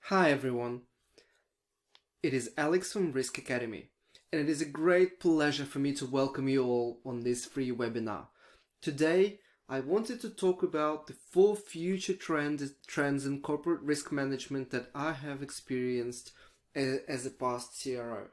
Hi everyone, it is Alex from Risk Academy, and it is a great pleasure for me to welcome you all on this free webinar. Today, I wanted to talk about the 4 future trends in corporate risk management that I have experienced as a past CRO.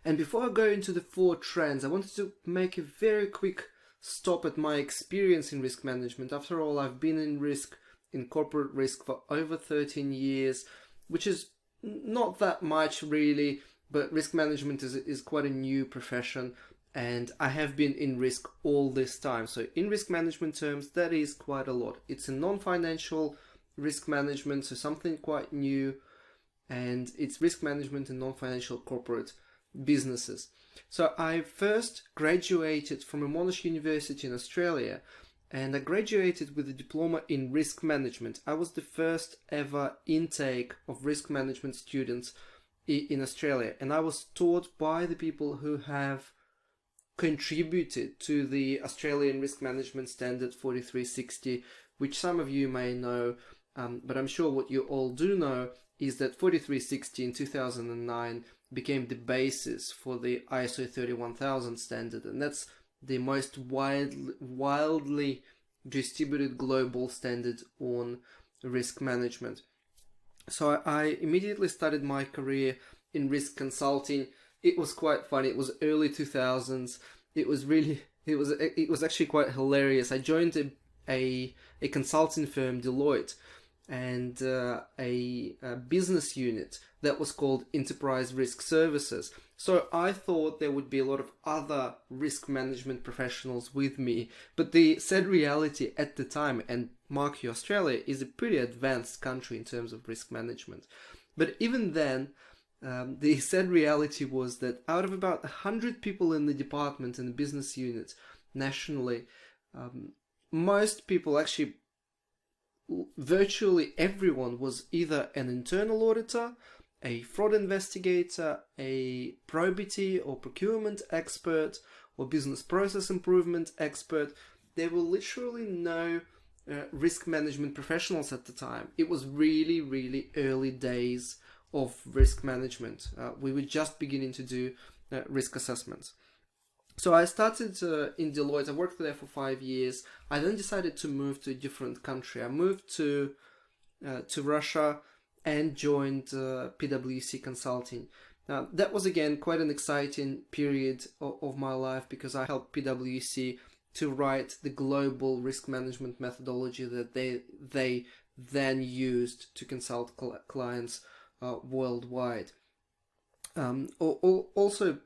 And before I go into the 4 trends, I wanted to make a very quick stop at my experience in risk management. After all, I've been in corporate risk for over 13 years, which is not that much really, but risk management is quite a new profession, and I have been in risk all this time. So in risk management terms, that is quite a lot. It's a non-financial risk management, so something quite new, and it's risk management in non-financial corporate businesses. So I first graduated from a Monash University in Australia, and I graduated with a diploma in risk management. I was the first ever intake of risk management students in Australia, and I was taught by the people who have contributed to the Australian risk management standard 4360, which some of you may know, but I'm sure what you all do know is that 4360 in 2009 became the basis for the ISO 31000 standard, and that's the most wildly distributed global standard on risk management. So I immediately started my career in risk consulting. It was quite funny. It was early 2000s. It was actually quite hilarious. I joined a consulting firm, Deloitte, and a business unit that was called Enterprise Risk Services. So I thought there would be a lot of other risk management professionals with me, but the sad reality at the time, and mark you, Australia is a pretty advanced country in terms of risk management. But even then, the sad reality was that out of about 100 people in the department and the business unit nationally, most people, actually virtually everyone, was either an internal auditor, a fraud investigator, a probity or procurement expert, or business process improvement expert. There were literally no risk management professionals at the time. It was really, really early days of risk management. We were just beginning to do risk assessments. So I started in Deloitte. I worked there for 5 years. I then decided to move to a different country. I moved to Russia and joined PwC Consulting. Now, that was again quite an exciting period of my life, because I helped PwC to write the global risk management methodology that they then used to consult clients worldwide. Also,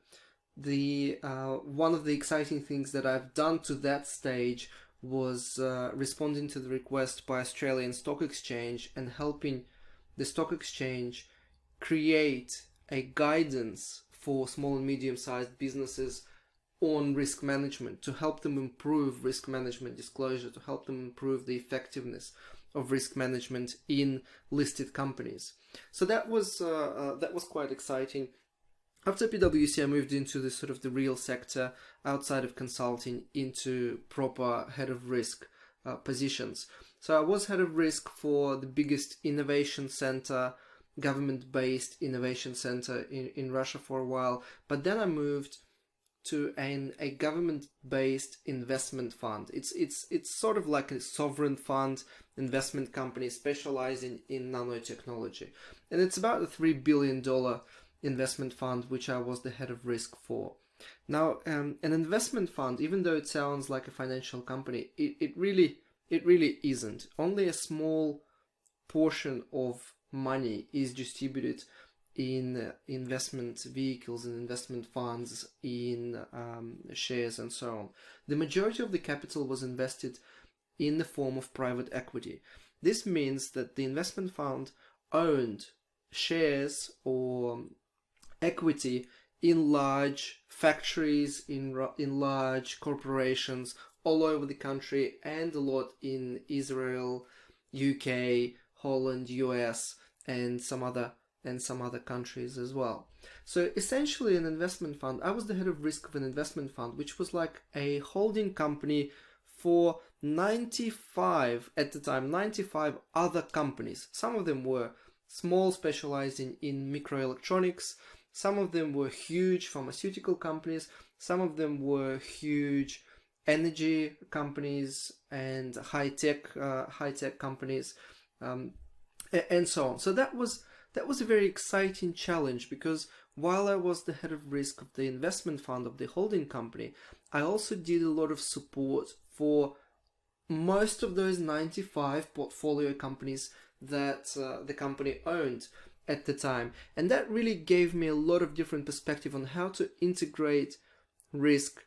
the one of the exciting things that I've done to that stage was responding to the request by Australian Stock Exchange and helping the stock exchange create a guidance for small and medium-sized businesses on risk management, to help them improve risk management disclosure, to help them improve the effectiveness of risk management in listed companies. So that was quite exciting. After PwC, I moved into the sort of the real sector outside of consulting, into proper head of risk positions. So I was head of risk for the biggest innovation center, government-based innovation center in Russia for a while, but then I moved to a government-based investment fund. It's sort of like a sovereign fund investment company specializing in nanotechnology, and it's about a $3 billion investment fund, which I was the head of risk for. Now, an investment fund, even though it sounds like a financial company, it really isn't. Only a small portion of money is distributed in investment vehicles and investment funds, in shares and so on. The majority of the capital was invested in the form of private equity. This means that the investment fund owned shares or equity in large factories, in large corporations all over the country, and a lot in Israel, UK, Holland, US, and some other countries as well. So essentially, an investment fund, I was the head of risk of an investment fund, which was like a holding company for 95 at the time, 95 other companies. Some of them were small, specializing in microelectronics. Some of them were huge pharmaceutical companies. Some of them were huge energy companies and high-tech companies, and so on. So that was a very exciting challenge, because while I was the head of risk of the investment fund of the holding company, I also did a lot of support for most of those 95 portfolio companies that the company owned at the time. And that really gave me a lot of different perspective on how to integrate risk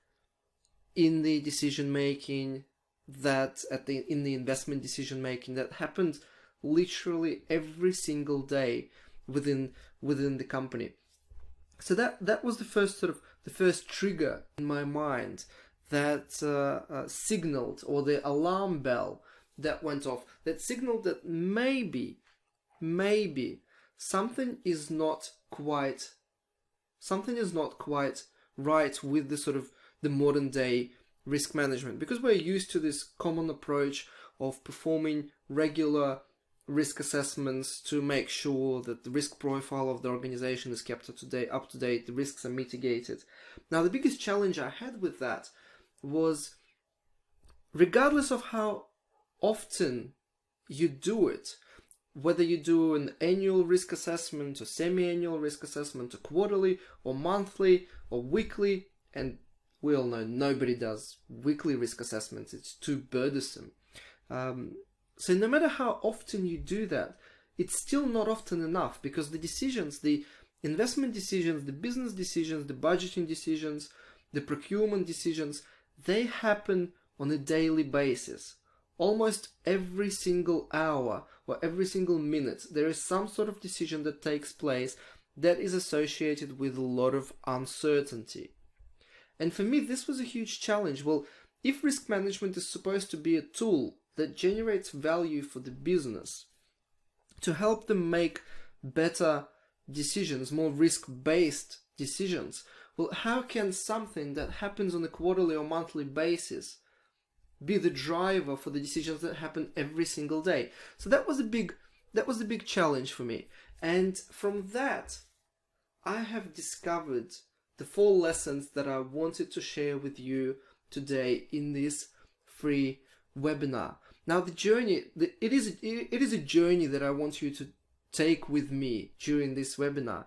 in the decision making, in the investment decision making that happened literally every single day within the company. So that was the first trigger in my mind that signaled, or the alarm bell that went off, that signaled that maybe something is not quite right with the modern day risk management, because we're used to this common approach of performing regular risk assessments to make sure that the risk profile of the organization is kept up to date, the risks are mitigated. Now, the biggest challenge I had with that was, regardless of how often you do it, whether you do an annual risk assessment or semi-annual risk assessment or quarterly or monthly or weekly, and we all know nobody does weekly risk assessments, it's too burdensome. So no matter how often you do that, it's still not often enough, because the decisions, the investment decisions, the business decisions, the budgeting decisions, the procurement decisions, they happen on a daily basis. Almost every single hour or every single minute, there is some sort of decision that takes place that is associated with a lot of uncertainty. And for me, this was a huge challenge. Well, if risk management is supposed to be a tool that generates value for the business to help them make better decisions, more risk-based decisions, well, how can something that happens on a quarterly or monthly basis be the driver for the decisions that happen every single day? So that was a big challenge for me. And from that, I have discovered the 4 lessons that I wanted to share with you today in this free webinar. Now, the journey, it is a journey that I want you to take with me during this webinar.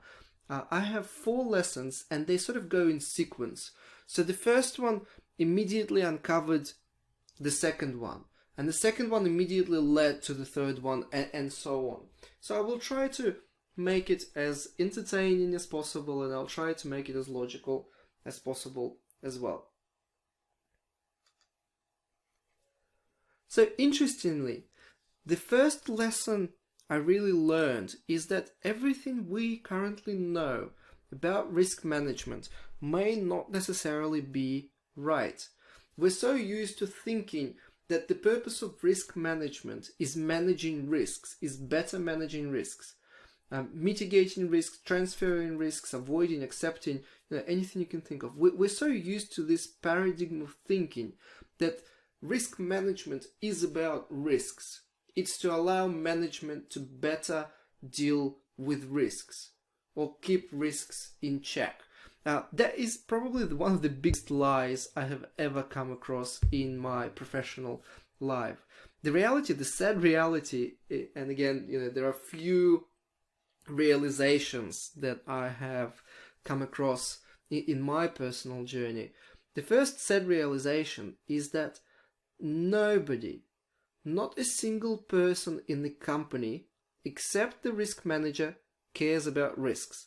I have 4 lessons, and they sort of go in sequence. So the first one immediately uncovered the second one, and the second one immediately led to the third one, and so on. So I will try to make it as entertaining as possible, and I'll try to make it as logical as possible as well. So interestingly, the first lesson I really learned is that everything we currently know about risk management may not necessarily be right. We're so used to thinking that the purpose of risk management is managing risks, is better managing risks, mitigating risks, transferring risks, avoiding, accepting, anything you can think of. We're so used to this paradigm of thinking that risk management is about risks. It's to allow management to better deal with risks or keep risks in check. That is probably one of the biggest lies I have ever come across in my professional life. The sad reality, and again, there are few realizations that I have come across in my personal journey. The first sad realization is that nobody, not a single person in the company, except the risk manager, cares about risks.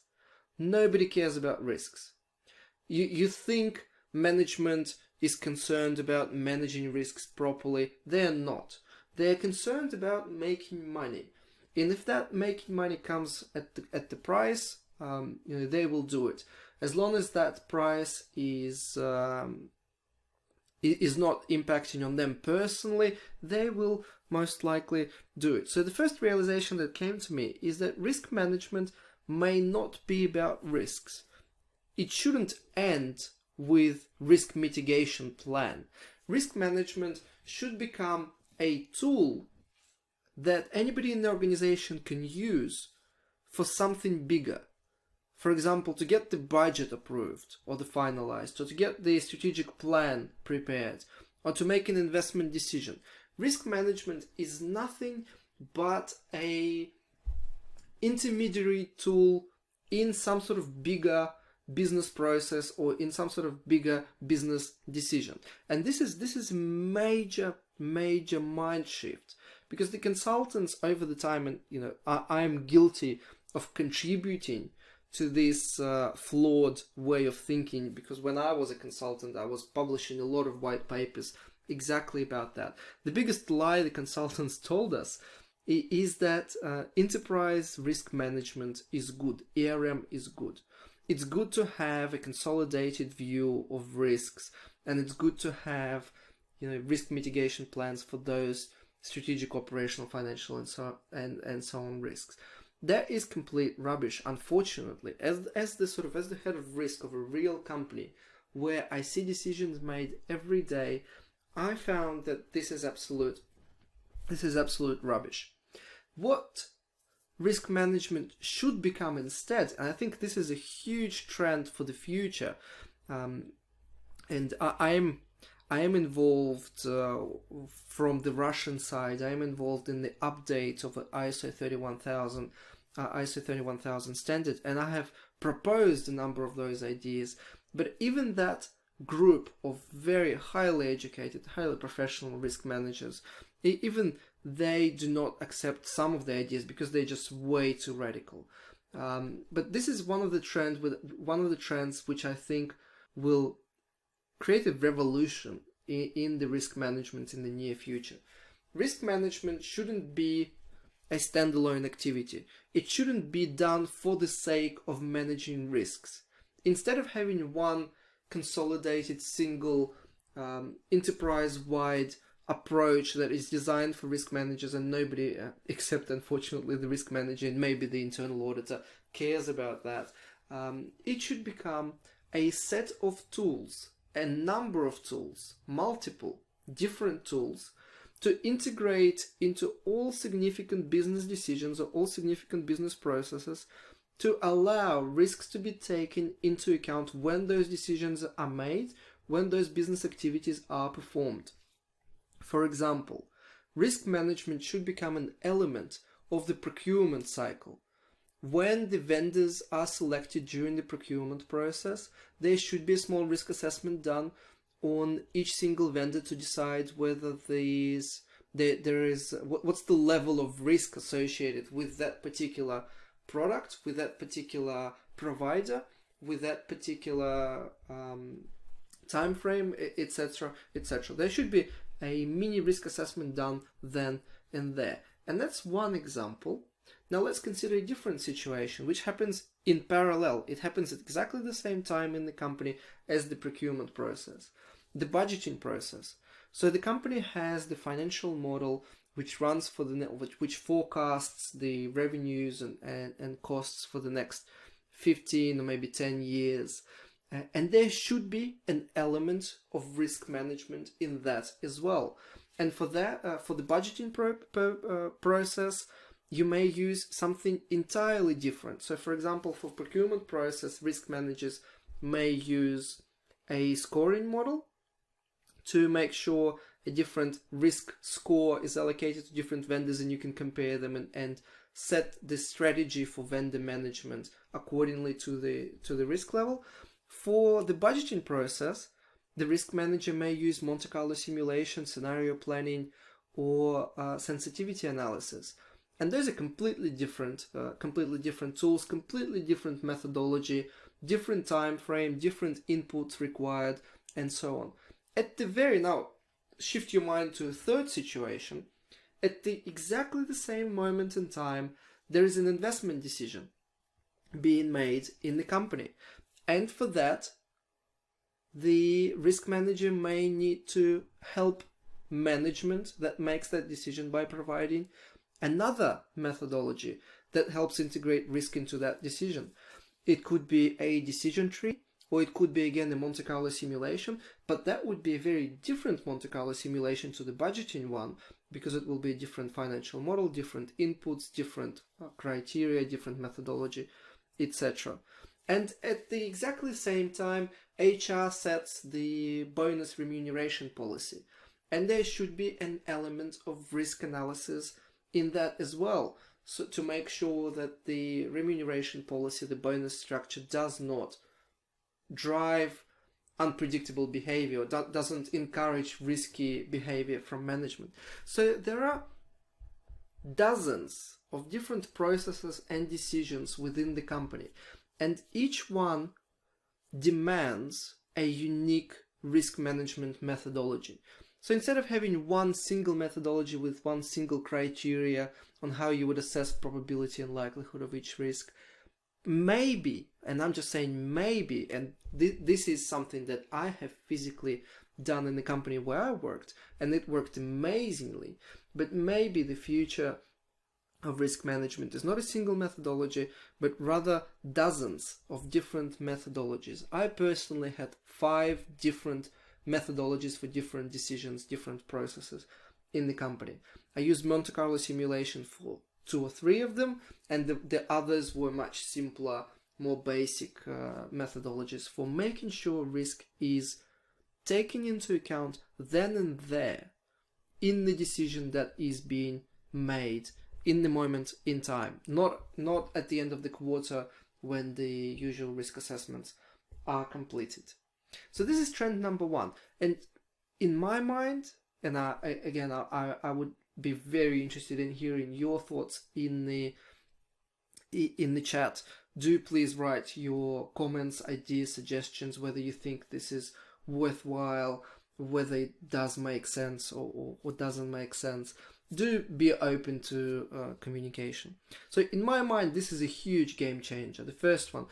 Nobody cares about risks. You think management is concerned about managing risks properly. They're not. They're concerned about making money. And if that making money comes at the price, they will do it. As long as that price is not impacting on them personally, they will most likely do it. So the first realization that came to me is that risk management may not be about risks. It shouldn't end with risk mitigation plan. Risk management should become a tool that anybody in the organization can use for something bigger. For example, to get the budget approved or finalized, or to get the strategic plan prepared, or to make an investment decision. Risk management is nothing but a intermediary tool in some sort of bigger business process or in some sort of bigger business decision. And this is major mind shift, because the consultants over the time, and I am guilty of contributing to this flawed way of thinking, because when I was a consultant, I was publishing a lot of white papers exactly about that. The biggest lie the consultants told us is that enterprise risk management is good, ERM is good. It's good to have a consolidated view of risks, and it's good to have risk mitigation plans for those strategic, operational, financial, and so on risks. That is complete rubbish, unfortunately. As the head of risk of a real company, where I see decisions made every day, I found that this is absolute rubbish. What risk management should become instead, and I think this is a huge trend for the future, and I am involved from the Russian side. I am involved in the update of ISO 31000 standard, and I have proposed a number of those ideas. But even that group of very highly educated, highly professional risk managers, even they do not accept some of the ideas because they're just way too radical. But this is one of the trends which I think will create a revolution in the risk management in the near future. Risk management shouldn't be a standalone activity. It shouldn't be done for the sake of managing risks. Instead of having one consolidated, single, enterprise-wide approach that is designed for risk managers, and nobody except unfortunately the risk manager and maybe the internal auditor cares about that, it should become a set of tools, a number of tools, multiple different tools, to integrate into all significant business decisions or all significant business processes, to allow risks to be taken into account when those decisions are made, when those business activities are performed. For example, risk management should become an element of the procurement cycle. When the vendors are selected during the procurement process, there should be a small risk assessment done on each single vendor to decide whether there is what's the level of risk associated with that particular product, with that particular provider, with that particular time frame, etc., etc. There should be a mini risk assessment done then and there. And that's one example. Now let's consider a different situation which happens in parallel. It happens at exactly the same time in the company as the procurement process, the budgeting process. So the company has the financial model which runs for which forecasts the revenues and costs for the next 15 or maybe 10 years. And there should be an element of risk management in that as well. And for that, for the budgeting process, you may use something entirely different. So for example, for procurement process, risk managers may use a scoring model to make sure a different risk score is allocated to different vendors, and you can compare them and set the strategy for vendor management accordingly to the risk level. For the budgeting process, the risk manager may use Monte Carlo simulation, scenario planning, or sensitivity analysis. And those are completely different tools, completely different methodology, different time frame, different inputs required, and so on. Now, shift your mind to a third situation. At exactly the same moment in time, there is an investment decision being made in the company. And for that, the risk manager may need to help management that makes that decision by providing another methodology that helps integrate risk into that decision. It could be a decision tree, or it could be again a Monte Carlo simulation, but that would be a very different Monte Carlo simulation to the budgeting one, because it will be a different financial model, different inputs, different criteria, different methodology, etc. And at the exactly same time, HR sets the bonus remuneration policy. And there should be an element of risk analysis in that as well. So to make sure that the remuneration policy, the bonus structure, does not drive unpredictable behavior, doesn't encourage risky behavior from management. So there are dozens of different processes and decisions within the company, and each one demands a unique risk management methodology. So instead of having one single methodology with one single criteria on how you would assess probability and likelihood of each risk, maybe, and I'm just saying maybe, and this is something that I have physically done in the company where I worked, and it worked amazingly, but maybe the future of risk management is not a single methodology, but rather dozens of different methodologies. I personally had 5 different methodologies for different decisions, different processes in the company. I used Monte Carlo simulation for 2 or 3 of them, and the others were much simpler, more basic methodologies for making sure risk is taken into account then and there in the decision that is being made in the moment in time, not at the end of the quarter when the usual risk assessments are completed. So this is trend number 1, and in my mind, and I would be very interested in hearing your thoughts in the chat. Do please write your comments, ideas, suggestions, whether you think this is worthwhile, whether it does make sense or doesn't make sense. Do be open to communication. So in my mind, this is a huge game changer. The first one,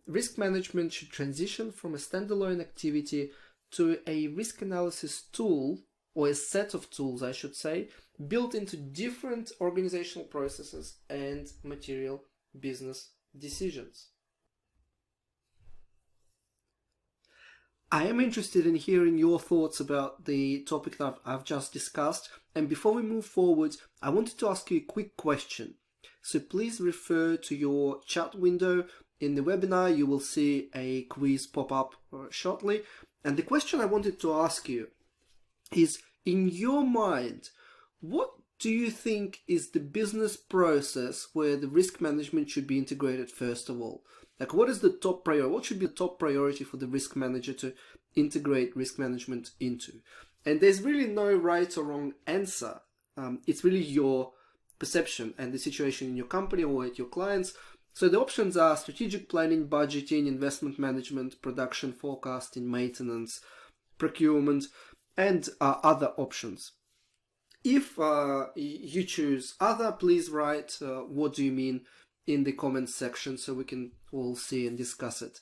risk management should transition from a standalone activity to a risk analysis tool, or a set of tools, I should say, built into different organizational processes and material business decisions. I am interested in hearing your thoughts about the topic that I've just discussed, and before we move forward, I wanted to ask you a quick question. So please refer to your chat window. In the webinar, you will see a quiz pop up shortly, and the question I wanted to ask you is, in your mind, what do you think is the business process where the risk management should be integrated first of all? Like, what is the top priority? What should be the top priority for the risk manager to integrate risk management into? And there's really no right or wrong answer. It's really your perception and the situation in your company or at your clients. So the options are strategic planning, budgeting, investment management, production forecasting, maintenance, procurement, and other options. If you choose other, please write what do you mean in the comments section so we can all see and discuss it.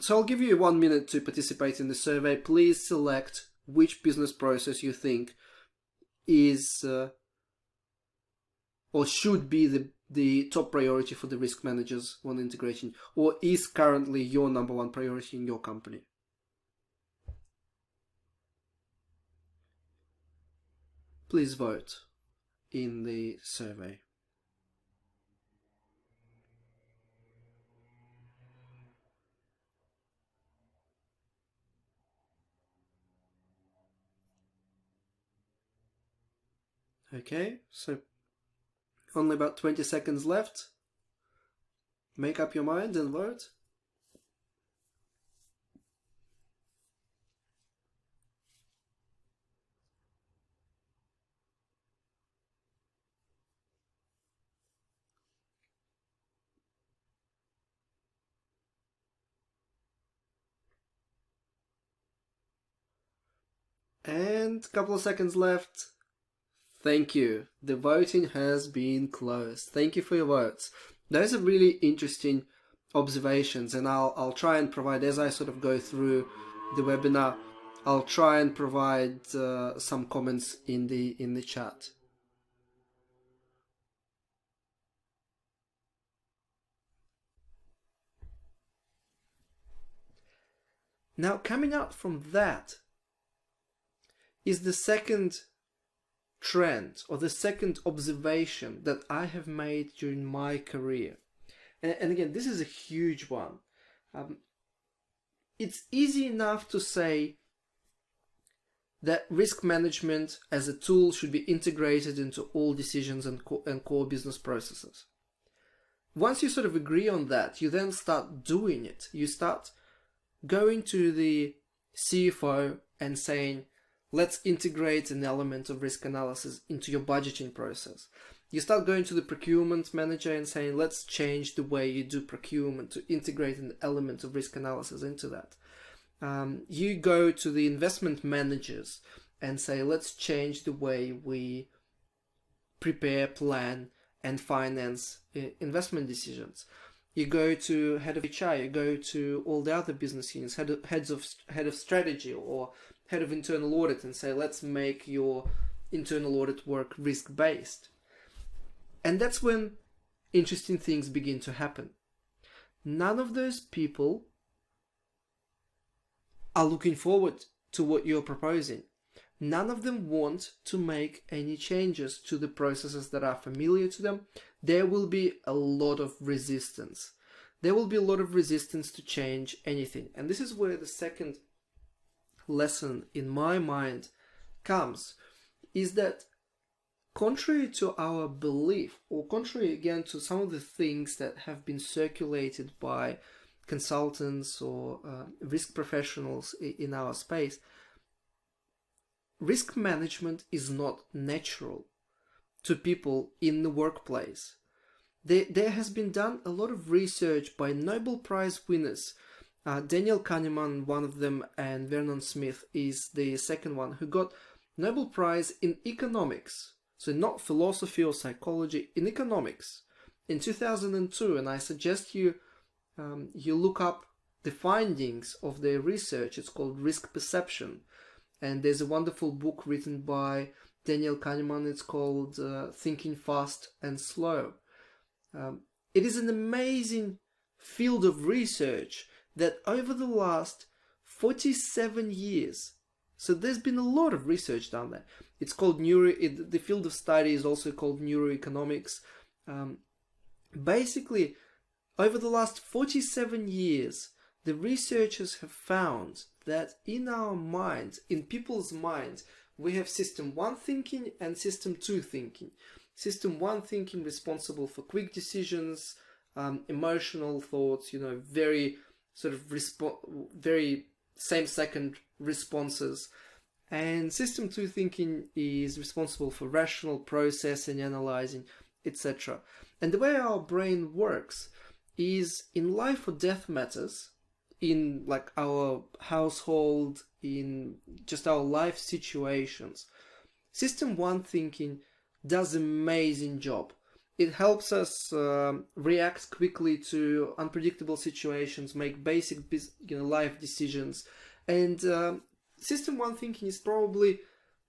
So I'll give you 1 minute to participate in the survey. Please select which business process you think is or should be the top priority for the risk managers when integrating, or is currently your number 1 priority in your company. Please vote in the survey. Okay, so only about 20 seconds left. Make up your mind and vote. And a couple of seconds left. Thank you. The voting has been closed. Thank you for your votes. Those are really interesting observations, and I'll try and provide, as I sort of go through the webinar, I'll try and provide some comments in the chat. Now, coming out from that is the second trend, or the second observation that I have made during my career. And again, this is a huge one. It's easy enough to say that risk management as a tool should be integrated into all decisions and core business processes. Once you sort of agree on that, you then start doing it. You start going to the CFO and saying, let's integrate an element of risk analysis into your budgeting process. You start going to the procurement manager and saying, let's change the way you do procurement to integrate an element of risk analysis into that. You go to the investment managers and say, let's change the way we prepare, plan, and finance investment decisions. You go to head of HR, you go to all the other business units, head of strategy or head of internal audit, and say, let's make your internal audit work risk-based. And that's when interesting things begin to happen. None of those people are looking forward to what you're proposing. None of them want to make any changes to the processes that are familiar to them. There will be a lot of resistance. There will be a lot of resistance to change anything. And this is where the second lesson in my mind comes, is that contrary to our belief, or contrary again to some of the things that have been circulated by consultants or risk professionals in our space, risk management is not natural to people in the workplace. There has been done a lot of research by Nobel Prize winners. Daniel Kahneman, one of them, and Vernon Smith is the second one, who got Nobel Prize in economics. So not philosophy or psychology, in economics, in 2002. And I suggest you look up the findings of their research. It's called Risk Perception. And there's a wonderful book written by Daniel Kahneman. It's called Thinking Fast and Slow. It is an amazing field of research that over the last 47 years, so there's been a lot of research done there. It's called the field of study is also called neuroeconomics. Basically, over the last 47 years, the researchers have found that in our minds, in people's minds, we have system 1 thinking and system 2 thinking. System 1 thinking responsible for quick decisions, emotional thoughts, very sort of very same-second responses. And system 2 thinking is responsible for rational processing, analyzing, etc. And the way our brain works is in life or death matters, in like our household, in just our life situations, system 1 thinking does an amazing job. It helps us react quickly to unpredictable situations, make basic life decisions. And system 1 thinking is probably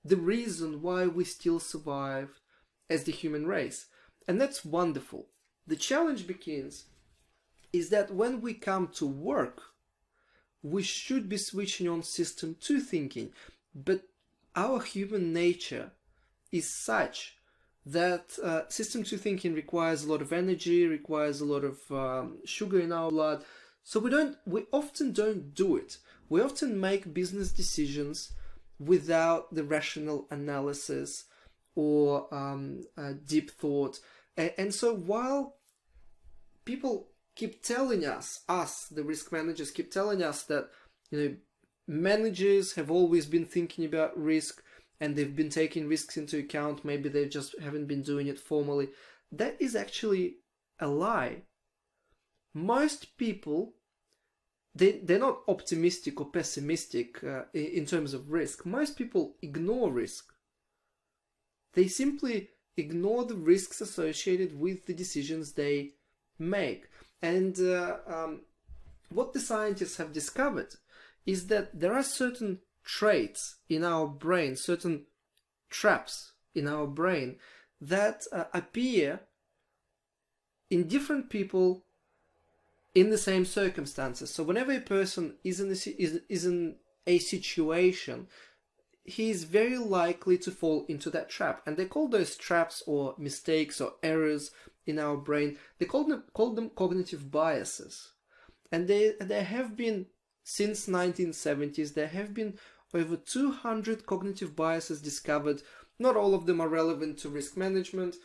the reason why we still survive as the human race. And that's wonderful. The challenge begins is that when we come to work, we should be switching on system 2 thinking. But our human nature is such that system 2 thinking requires a lot of energy, requires a lot of sugar in our blood. So we often don't do it. We often make business decisions without the rational analysis or deep thought. And so while people keep telling us, the risk managers keep telling us that managers have always been thinking about risk and they've been taking risks into account, maybe they just haven't been doing it formally, that is actually a lie. Most people, they're not optimistic or pessimistic in terms of risk. Most people ignore risk. They simply ignore the risks associated with the decisions they make. And what the scientists have discovered is that there are certain traits in our brain, certain traps in our brain that appear in different people in the same circumstances. So whenever a person is in a situation, he is very likely to fall into that trap. And they call those traps or mistakes or errors in our brain, they call them cognitive biases. And there have been, since 1970s, there have been over 200 cognitive biases discovered. Not all of them are relevant to risk management.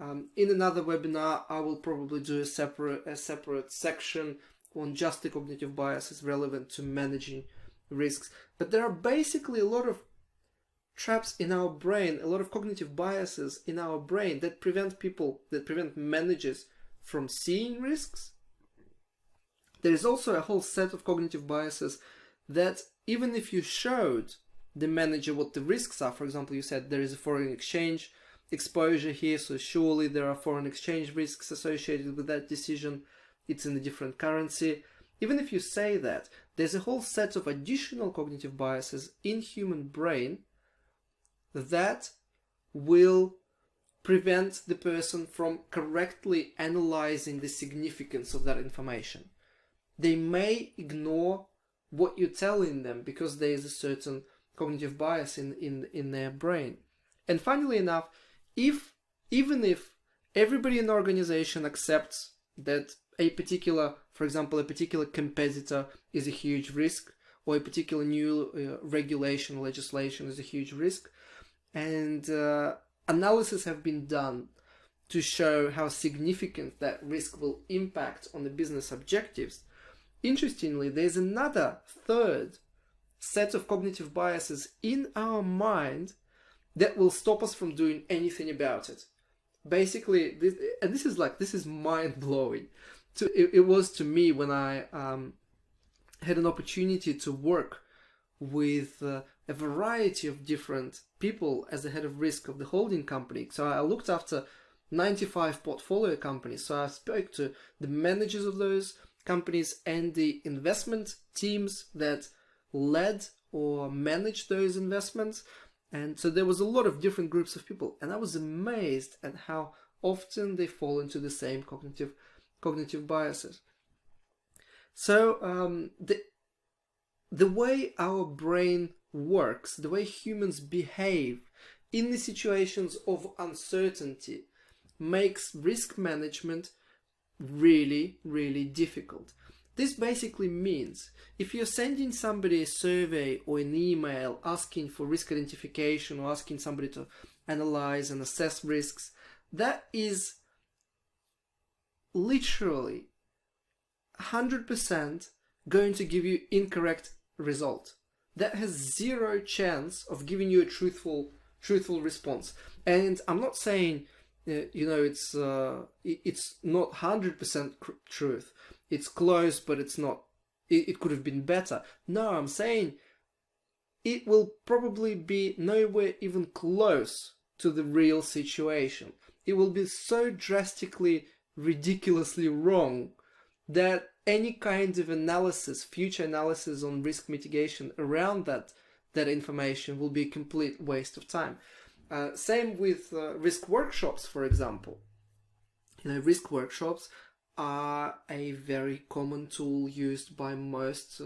In another webinar, I will probably do a separate section on just the cognitive biases relevant to managing risks. But there are basically a lot of traps in our brain, a lot of cognitive biases in our brain that prevent managers from seeing risks. There is also a whole set of cognitive biases that even if you showed the manager what the risks are, for example, you said there is a foreign exchange exposure here, so surely there are foreign exchange risks associated with that decision, it's in a different currency. Even if you say that, there's a whole set of additional cognitive biases in human brain that will prevent the person from correctly analyzing the significance of that information. They may ignore what you're telling them because there is a certain cognitive bias in their brain. And funnily enough, even if everybody in the organization accepts that for example, a particular competitor is a huge risk, or a particular new regulation or legislation is a huge risk, and analysis have been done to show how significant that risk will impact on the business objectives. Interestingly, there's another third set of cognitive biases in our mind that will stop us from doing anything about it. Basically, this is mind-blowing. It was to me when I had an opportunity to work with a variety of different people as the head of risk of the holding company. So I looked after 95 portfolio companies. So I spoke to the managers of those companies and the investment teams that led or managed those investments. And so there was a lot of different groups of people, and I was amazed at how often they fall into the same cognitive biases. So the way our brain works, the way humans behave in the situations of uncertainty makes risk management really, really difficult. This basically means if you're sending somebody a survey or an email asking for risk identification or asking somebody to analyze and assess risks, that is literally 100% going to give you incorrect result. That has zero chance of giving you a truthful response. And I'm not saying it's not 100% truth. It's close, but it's not. It could have been better. No, I'm saying it will probably be nowhere even close to the real situation. It will be so drastically, ridiculously wrong that any kind of analysis, future analysis on risk mitigation around that information will be a complete waste of time. Same with risk workshops, for example. Risk workshops are a very common tool used by most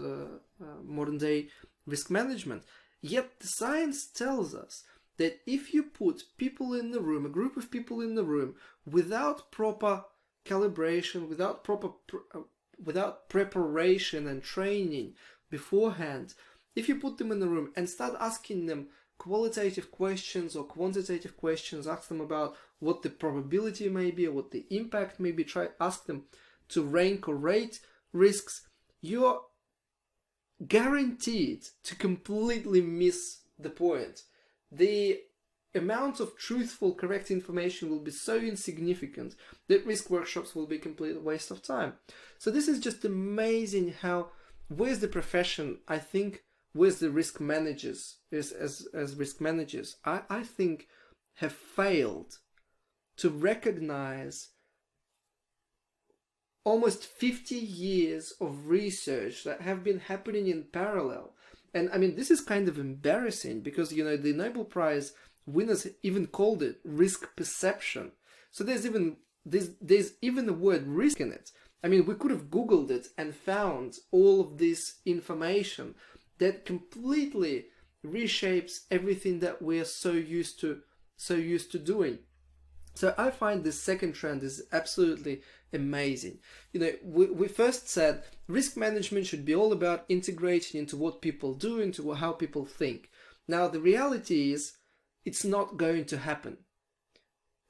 modern day risk management. Yet the science tells us that if you put people in the room, a group of people in the room, without proper calibration, without preparation and training beforehand, if you put them in the room and start asking them qualitative questions or quantitative questions, ask them about what the probability may be or what the impact may be, ask them to rank or rate risks, you're guaranteed to completely miss the point. The amount of truthful, correct information will be so insignificant that risk workshops will be a complete waste of time. So this is just amazing how, where's the profession, I think, where's the risk managers, as risk managers, I think have failed to recognize almost 50 years of research that have been happening in parallel. And I mean, this is kind of embarrassing because, the Nobel Prize winners even called it risk perception. So there's even the word risk in it. I mean, we could have Googled it and found all of this information that completely reshapes everything that we're so used to doing. So I find this second trend is absolutely amazing. You know, we first said risk management should be all about integrating into what people do, into how people think. Now the reality is it's not going to happen.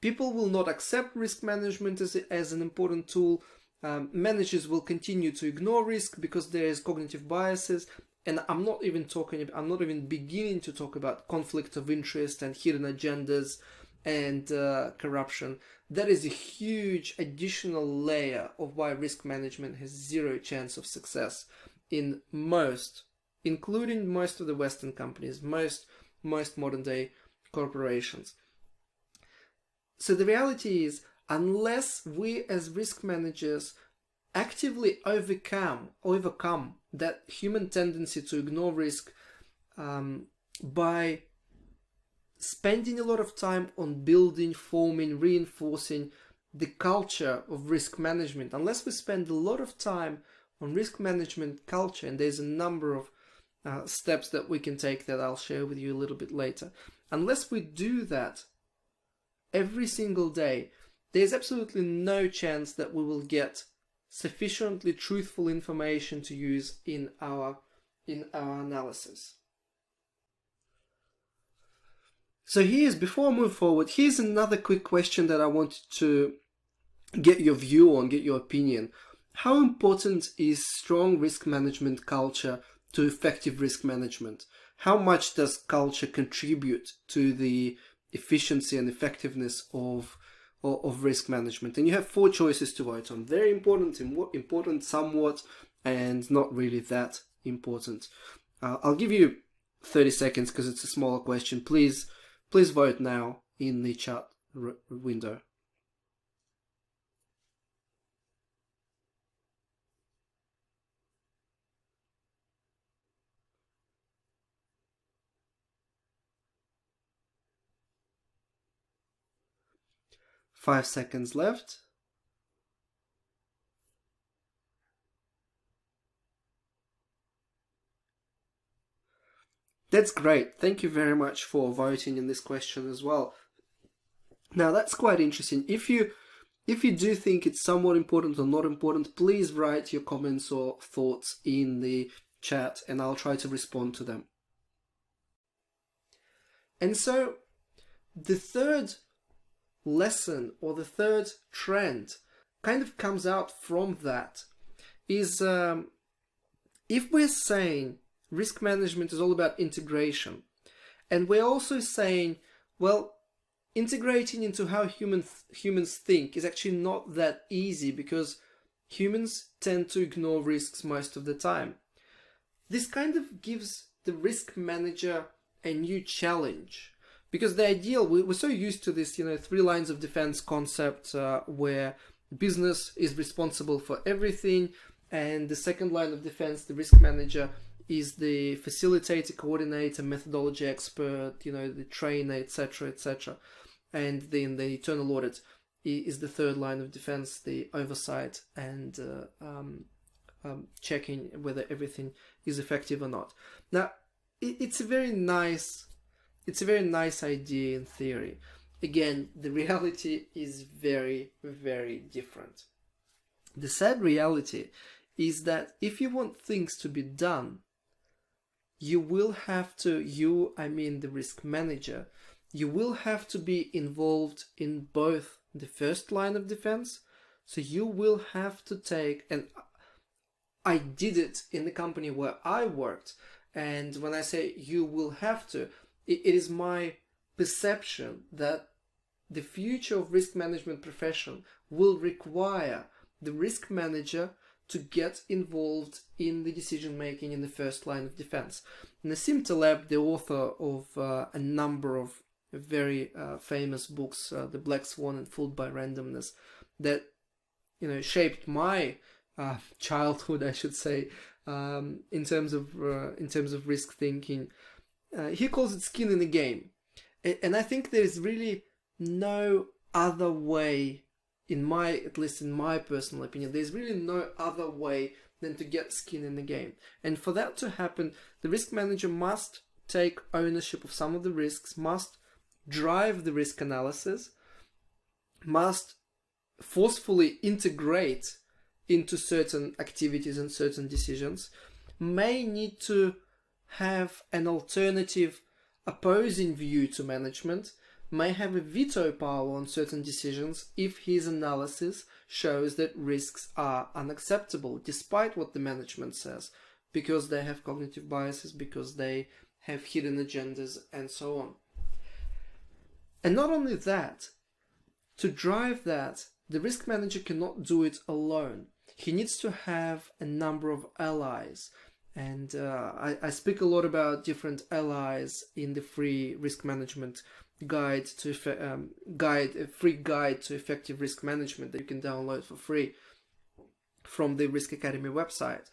People will not accept risk management as an important tool. Managers will continue to ignore risk because there is cognitive biases. And I'm not even beginning to talk about conflict of interest and hidden agendas and corruption. That is a huge additional layer of why risk management has zero chance of success in including most of the Western companies, most modern day corporations. So the reality is, unless we as risk managers actively overcome that human tendency to ignore risk by spending a lot of time on building, forming, reinforcing the culture of risk management, unless we spend a lot of time on risk management culture, and there's a number of steps that we can take that I'll share with you a little bit later, unless we do that every single day, there's absolutely no chance that we will get sufficiently truthful information to use in our analysis. So before I move forward, here's another quick question that I wanted to get your view on, get your opinion. How important is strong risk management culture to effective risk management? How much does culture contribute to the efficiency and effectiveness of risk management? And you have 4 choices to vote on. Very important, important somewhat, and not really that important. I'll give you 30 seconds because it's a smaller question. Please vote now in the chat window. Five seconds left. That's great. Thank you very much for voting in this question as well. Now that's quite interesting. If you do think it's somewhat important or not important, please write your comments or thoughts in the chat and I'll try to respond to them. And so the third lesson or the third trend kind of comes out from that is if we're saying risk management is all about integration, and we're also saying, well, integrating into how humans think is actually not that easy because humans tend to ignore risks most of the time. This kind of gives the risk manager a new challenge. Because the ideal, we're so used to this, 3 lines of defense concept where business is responsible for everything, and the second line of defense, the risk manager, is the facilitator, coordinator, methodology expert, the trainer, etc., etc. And then the internal audit is the third line of defense, the oversight and checking whether everything is effective or not. Now, it's a very nice idea in theory. Again, the reality is very, very different. The sad reality is that if you want things to be done, you will have to, the risk manager, you will have to be involved in both the first line of defense. So you will have to take, and I did it in the company where I worked. And when I say you will have to, it is my perception that the future of risk management profession will require the risk manager to get involved in the decision making in the first line of defense. Nassim Taleb, the author of a number of very famous books, The Black Swan and Fooled by Randomness, that shaped my childhood, I should say, in terms of risk thinking. He calls it skin in the game, and I think there is really no other way at least in my personal opinion, there's really no other way than to get skin in the game. And for that to happen, the risk manager must take ownership of some of the risks, must drive the risk analysis, must forcefully integrate into certain activities and certain decisions, may need to have an alternative opposing view to management, may have a veto power on certain decisions if his analysis shows that risks are unacceptable, despite what the management says, because they have cognitive biases, because they have hidden agendas, and so on. And not only that, to drive that, the risk manager cannot do it alone. He needs to have a number of allies. And I speak a lot about different allies in the free risk management guide to a free guide to effective risk management that you can download for free from the Risk Academy website.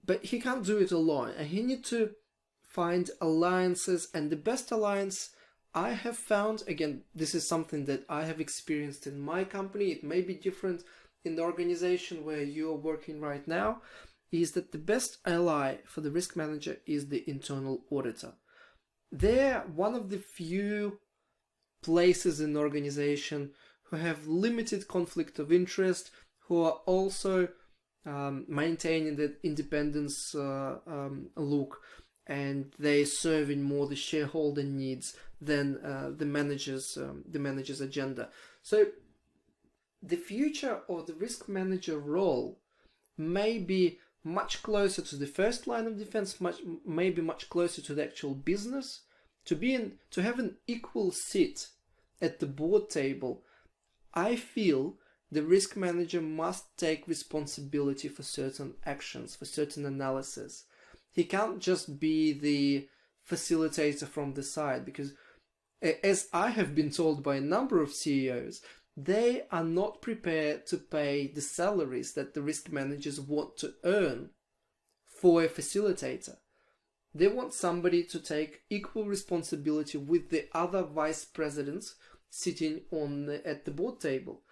But he can't do it alone, and he needs to find alliances. And the best alliance I have found, again, this is something that I have experienced in my company, it may be different in the organization where you are working right now, is that the best ally for the risk manager is the internal auditor. They're one of the few places in the organization who have limited conflict of interest, who are also maintaining the independence look, and they serving more the shareholder needs than the manager's agenda. So the future of the risk manager role may be much closer to the first line of defense, maybe much closer to the actual business, to have an equal seat at the board table. I feel the risk manager must take responsibility for certain actions, for certain analysis. He can't just be the facilitator from the side, because as I have been told by a number of CEOs, they are not prepared to pay the salaries that the risk managers want to earn for a facilitator. They want somebody to take equal responsibility with the other vice presidents sitting at the board table.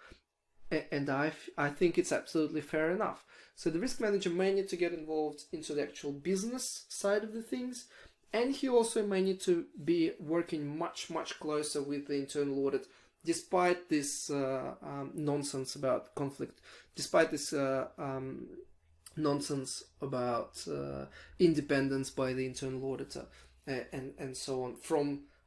And I think it's absolutely fair enough. So the risk manager may need to get involved into the actual business side of the things, and he also may need to be working much, much closer with the internal audit, despite this nonsense about conflict, despite this nonsense about independence by the internal auditor, and so on.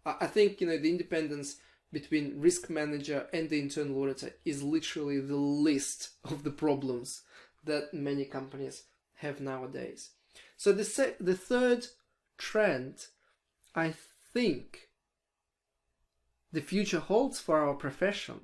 I think, the independence between risk manager and the internal auditor is literally the least of the problems that many companies have nowadays. So the third trend, I think the future holds for our profession,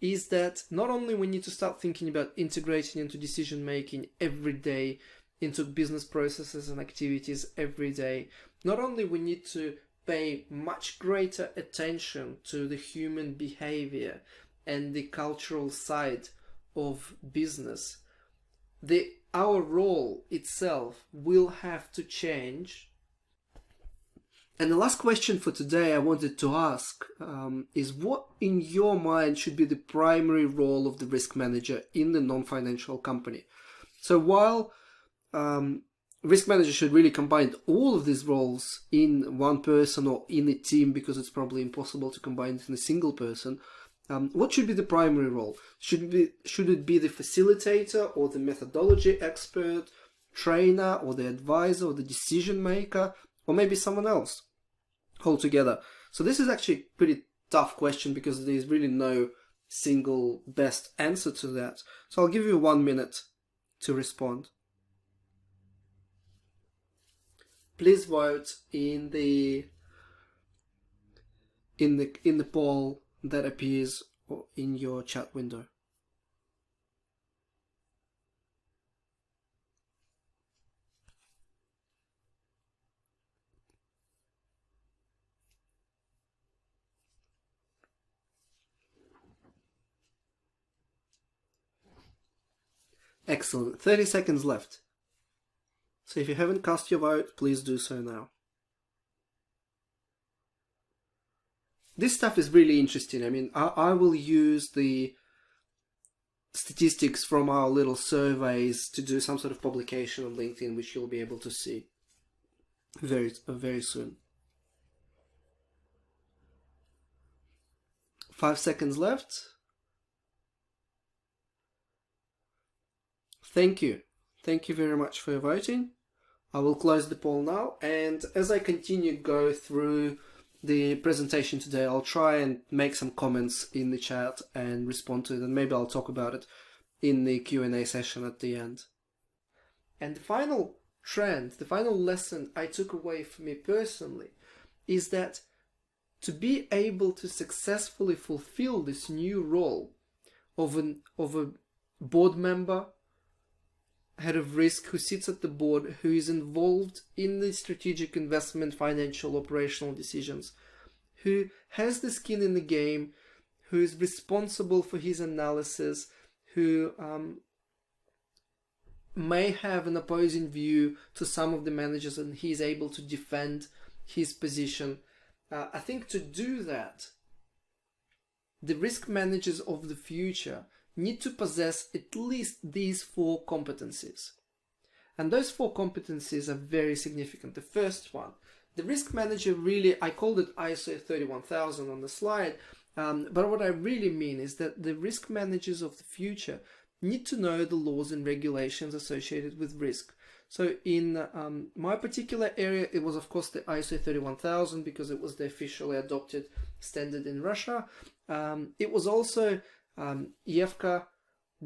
is that not only we need to start thinking about integrating into decision making every day, into business processes and activities every day, not only we need to pay much greater attention to the human behavior and the cultural side of business, our role itself will have to change. And the last question for today I wanted to ask is, what in your mind should be the primary role of the risk manager in the non-financial company? So while risk manager should really combine all of these roles in one person or in a team, because it's probably impossible to combine it in a single person, what should be the primary role? Should it be the facilitator or the methodology expert, trainer or the advisor or the decision maker, or maybe someone else altogether? So this is actually a pretty tough question, because there's really no single best answer to that. So I'll give you 1 minute to respond. Please vote in the poll that appears in your chat window. Excellent. 30 seconds left. So if you haven't cast your vote, please do so now. this stuff is really interesting. I mean, I will use the statistics from our little surveys to do some sort of publication on LinkedIn, which you'll be able to see very soon. 5 seconds left. Thank you very much for your voting. I will close the poll now, and as I continue to go through the presentation today, I'll try and make some comments in the chat and respond to it, and maybe I'll talk about it in the Q&A session at the end. And the final trend, the final lesson I took away for me personally is that to be able to successfully fulfill this new role of a board member, head of risk, who sits at the board, who is involved in the strategic investment, financial, operational decisions, who has the skin in the game, who is responsible for his analysis, who may have an opposing view to some of the managers, and he's able to defend his position. I think to do that, the risk managers of the future need to possess at least these 4 competencies. And those 4 competencies are very significant. The first one, the risk manager really, I called it ISO 31000 on the slide, but what I really mean is that the risk managers of the future need to know the laws and regulations associated with risk. So in my particular area, it was of course the ISO 31000 because it was the officially adopted standard in Russia. It was also EFCA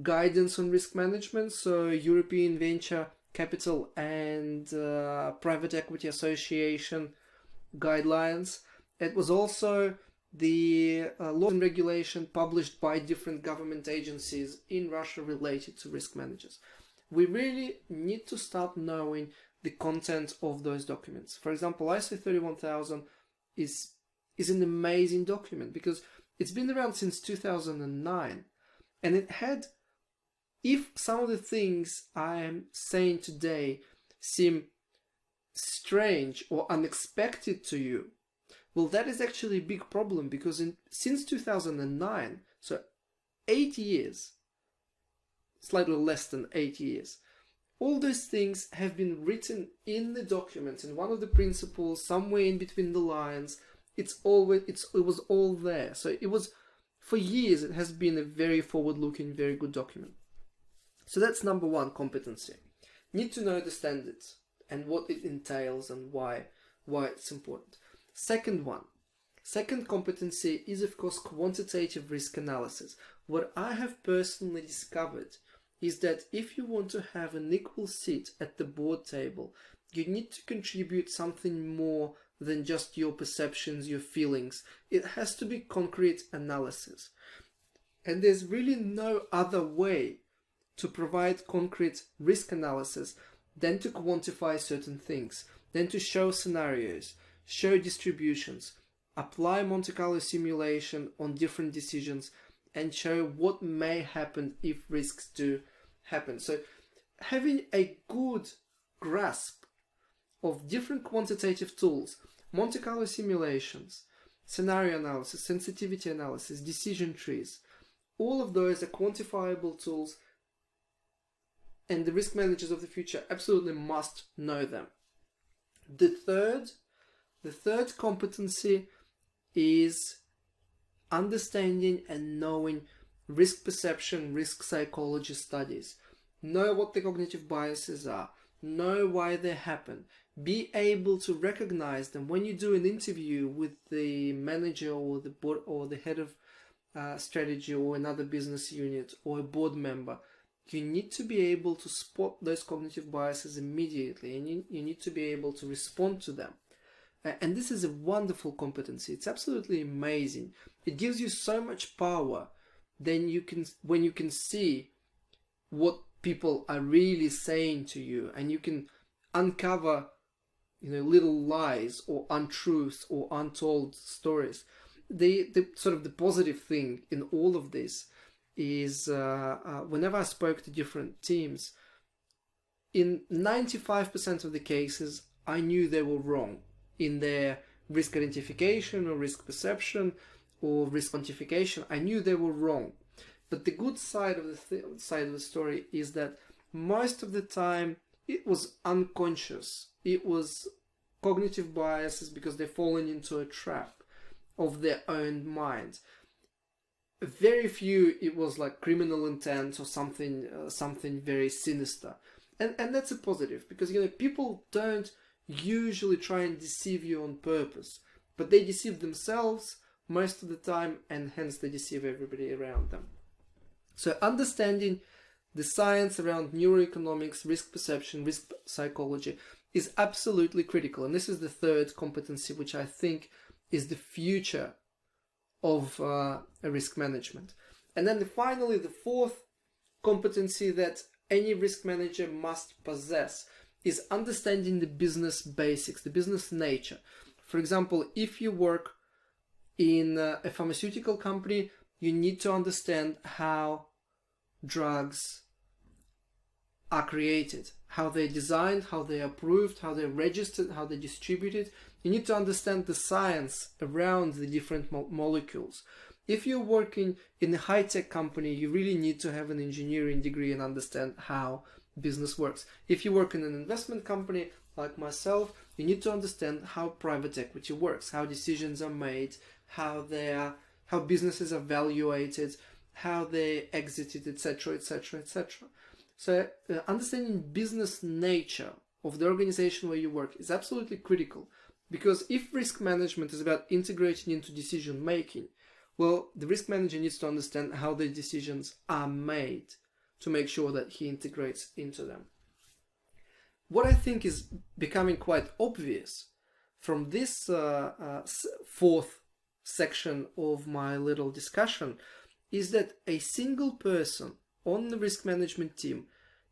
guidance on risk management, so European Venture Capital and Private Equity Association guidelines. It was also the law and regulation published by different government agencies in Russia related to risk managers. We really need to start knowing the content of those documents. For example, ISO 31000 is an amazing document because it's been around since 2009, and it had, if some of the things I am saying today seem strange or unexpected to you, well, that is actually a big problem because since 2009, so 8 years, slightly less than 8 years, all those things have been written in the document, in one of the principles, somewhere in between the lines. It was all there. So it was, for years, it has been a very forward-looking, very good document. So that's number 1 competency. Need to know the standards and what it entails and why it's important. Second competency is of course quantitative risk analysis. What I have personally discovered is that if you want to have an equal seat at the board table, you need to contribute something more than just your perceptions, your feelings. It has to be concrete analysis. And there's really no other way to provide concrete risk analysis than to quantify certain things, than to show scenarios, show distributions, apply Monte Carlo simulation on different decisions, and show what may happen if risks do happen. So having a good grasp of different quantitative tools, Monte Carlo simulations, scenario analysis, sensitivity analysis, decision trees, all of those are quantifiable tools, and the risk managers of the future absolutely must know them. The third competency is understanding and knowing risk perception, risk psychology studies. Know what the cognitive biases are, know why they happen, be able to recognize them. When you do an interview with the manager or the board or the head of strategy or another business unit or a board member, you need to be able to spot those cognitive biases immediately, and you need to be able to respond to them. And this is a wonderful competency. It's absolutely amazing. It gives you so much power when you can see what people are really saying to you, and you can uncover little lies or untruths or untold stories. The sort of the positive thing in all of this is whenever I spoke to different teams, in 95% of the cases I knew they were wrong in their risk identification or risk perception or risk quantification, I knew they were wrong. But the good side of the story is that most of the time it was unconscious. It was cognitive biases because they're falling into a trap of their own minds. Very few it was like criminal intent or something very sinister, and that's a positive, because people don't usually try and deceive you on purpose, but they deceive themselves most of the time, and hence they deceive everybody around them. So understanding the science around neuroeconomics, risk perception, risk psychology is absolutely critical, and this is the third competency which I think is the future of risk management. And then finally, the fourth competency that any risk manager must possess is understanding the business basics, the business nature. For example, if you work in a pharmaceutical company, you need to understand how drugs are created, how they're designed, how they're approved, how they're registered, how they're distributed. You need to understand the science around the different molecules. If you're working in a high-tech company, you really need to have an engineering degree and understand how business works. If you work in an investment company like myself, you need to understand how private equity works, how decisions are made, how businesses are evaluated, how they exited, etc., etc., etc. So understanding business nature of the organization where you work is absolutely critical, because if risk management is about integrating into decision making, well, the risk manager needs to understand how the decisions are made to make sure that he integrates into them. What I think is becoming quite obvious from this fourth section of my little discussion is that a single person on the risk management team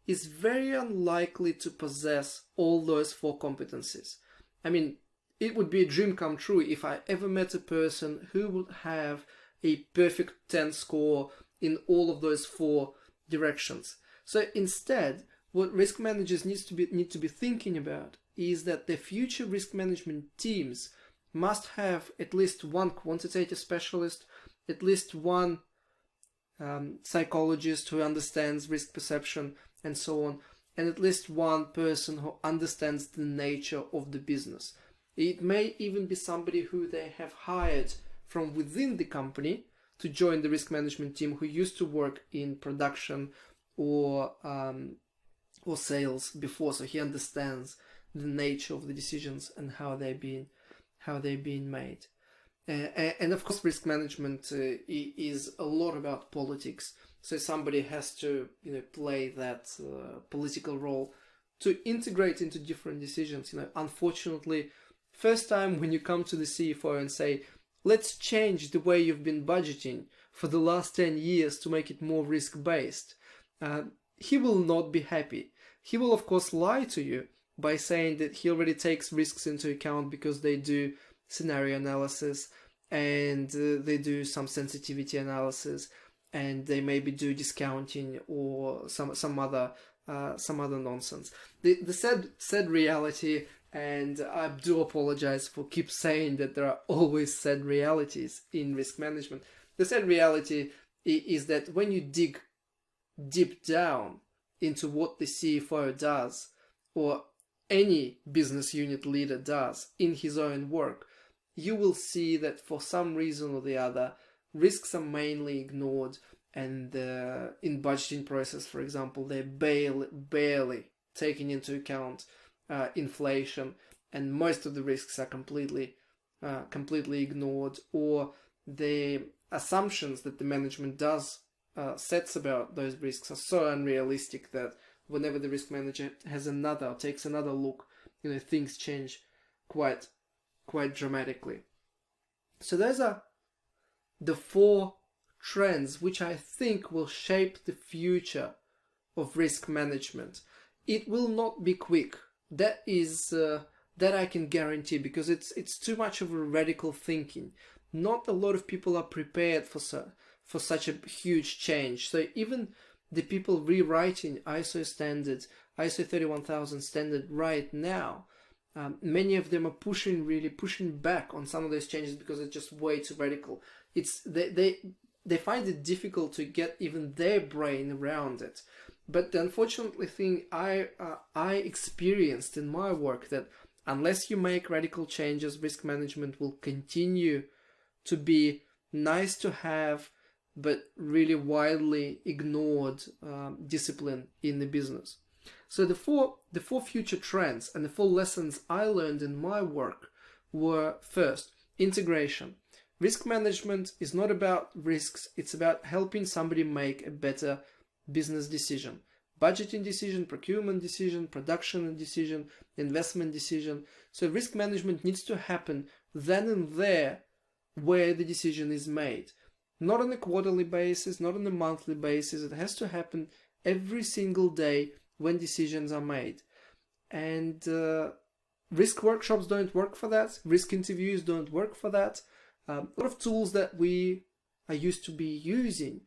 is very unlikely to possess all those four competencies. I mean, it would be a dream come true if I ever met a person who would have a perfect 10 score in all of those four directions. So instead, what risk managers need to be thinking about is that the future risk management teams must have at least one quantitative specialist, at least one psychologist who understands risk perception and so on, and at least one person who understands the nature of the business. It may even be somebody who they have hired from within the company to join the risk management team, who used to work in production or sales before, so he understands the nature of the decisions and how they're being made. And of course, risk management is a lot about politics. So somebody has to play that political role to integrate into different decisions. Unfortunately, first time when you come to the CFO and say, let's change the way you've been budgeting for the last 10 years to make it more risk-based, he will not be happy. He will, of course, lie to you by saying that he already takes risks into account because they do scenario analysis and they do some sensitivity analysis, and they maybe do discounting or some other nonsense. The sad reality, and I do apologize for keep saying that there are always sad realities in risk management. The sad reality is that when you dig deep down into what the CFO does, or any business unit leader does in his own work, you will see that for some reason or the other, risks are mainly ignored, and in budgeting process, for example, they're barely taking into account inflation, and most of the risks are completely ignored, or the assumptions that the management does sets about those risks are so unrealistic that whenever the risk manager takes another look, things change quite dramatically. So those are the four trends which I think will shape the future of risk management. It will not be quick. That I can guarantee, because it's too much of a radical thinking. Not a lot of people are prepared for such a huge change. So even the people rewriting ISO standards, ISO 31000 standard right now, Many of them are really pushing back on some of those changes because it's just way too radical. They find it difficult to get even their brain around it. But the unfortunately thing I experienced in my work, that unless you make radical changes, risk management will continue to be nice to have, but really widely ignored discipline in the business. So the four future trends and the 4 lessons I learned in my work were: first, integration. Risk management is not about risks, it's about helping somebody make a better business decision. Budgeting decision, procurement decision, production decision, investment decision. So risk management needs to happen then and there where the decision is made. Not on a quarterly basis, not on a monthly basis. It has to happen every single day when decisions are made. And risk workshops don't work for that. Risk interviews don't work for that. A lot of tools that we are used to be using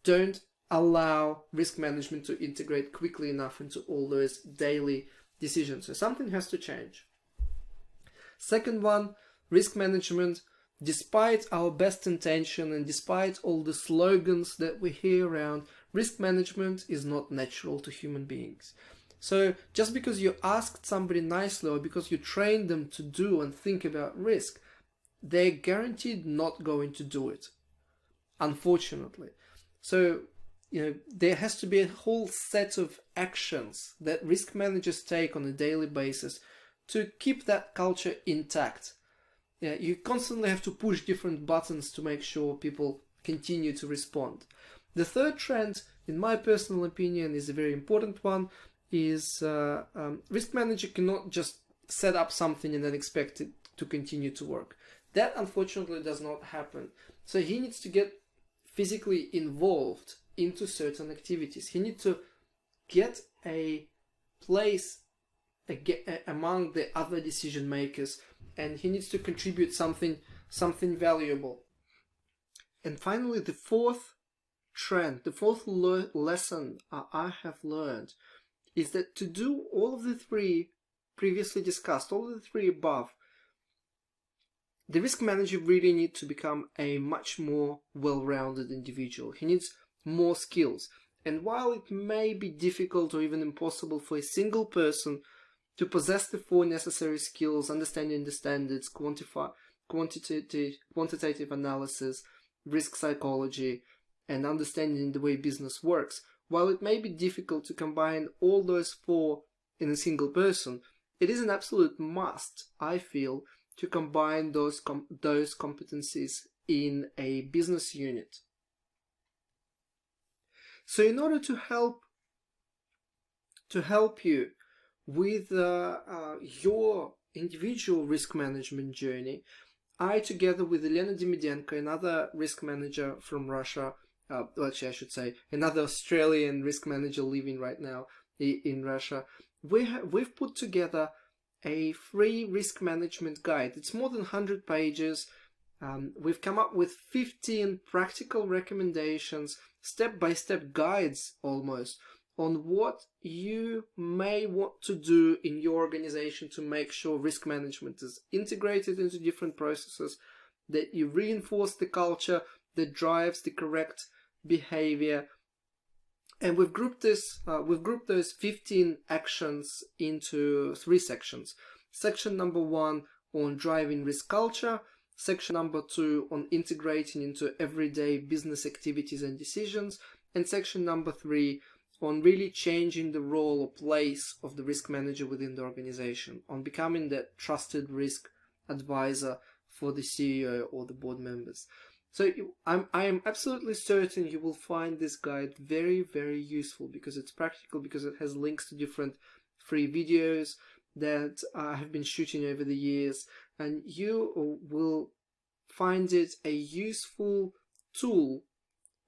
don't allow risk management to integrate quickly enough into all those daily decisions. So something has to change. Second one, risk management, despite our best intention and despite all the slogans that we hear around, risk management is not natural to human beings. So just because you asked somebody nicely or because you trained them to do and think about risk, they're guaranteed not going to do it, unfortunately. So, there has to be a whole set of actions that risk managers take on a daily basis to keep that culture intact. You constantly have to push different buttons to make sure people continue to respond. The third trend, in my personal opinion, is a very important one, is risk manager cannot just set up something and then expect it to continue to work. That unfortunately does not happen. So he needs to get physically involved into certain activities. He needs to get a place among the other decision makers, and he needs to contribute something valuable. And finally, the fourth trend, the fourth lesson I have learned is that to do all of the 3 previously discussed, all of the 3 above, the risk manager really needs to become a much more well-rounded individual. He needs more skills. And while it may be difficult or even impossible for a single person to possess the 4 necessary skills, understanding the standards, quantitative analysis, risk psychology, and understanding the way business works, while it may be difficult to combine all those 4 in a single person, it is an absolute must, I feel, to combine those competencies in a business unit. So in order to help you with your individual risk management journey, I, together with Elena Demidenko, another risk manager from Russia, actually I should say another Australian risk manager living right now in Russia, we've put together a free risk management guide. It's more than 100 pages. We've come up with 15 practical recommendations, step-by-step guides almost, on what you may want to do in your organization to make sure risk management is integrated into different processes, that you reinforce the culture that drives the correct behavior. And we've grouped those 15 actions into 3 sections. Section number 1 on driving risk culture, section number 2 on integrating into everyday business activities and decisions, and section number 3 on really changing the role or place of the risk manager within the organization, on becoming that trusted risk advisor for the CEO or the board members. So I am absolutely certain you will find this guide very, very useful, because it's practical, because it has links to different free videos that I have been shooting over the years, and you will find it a useful tool,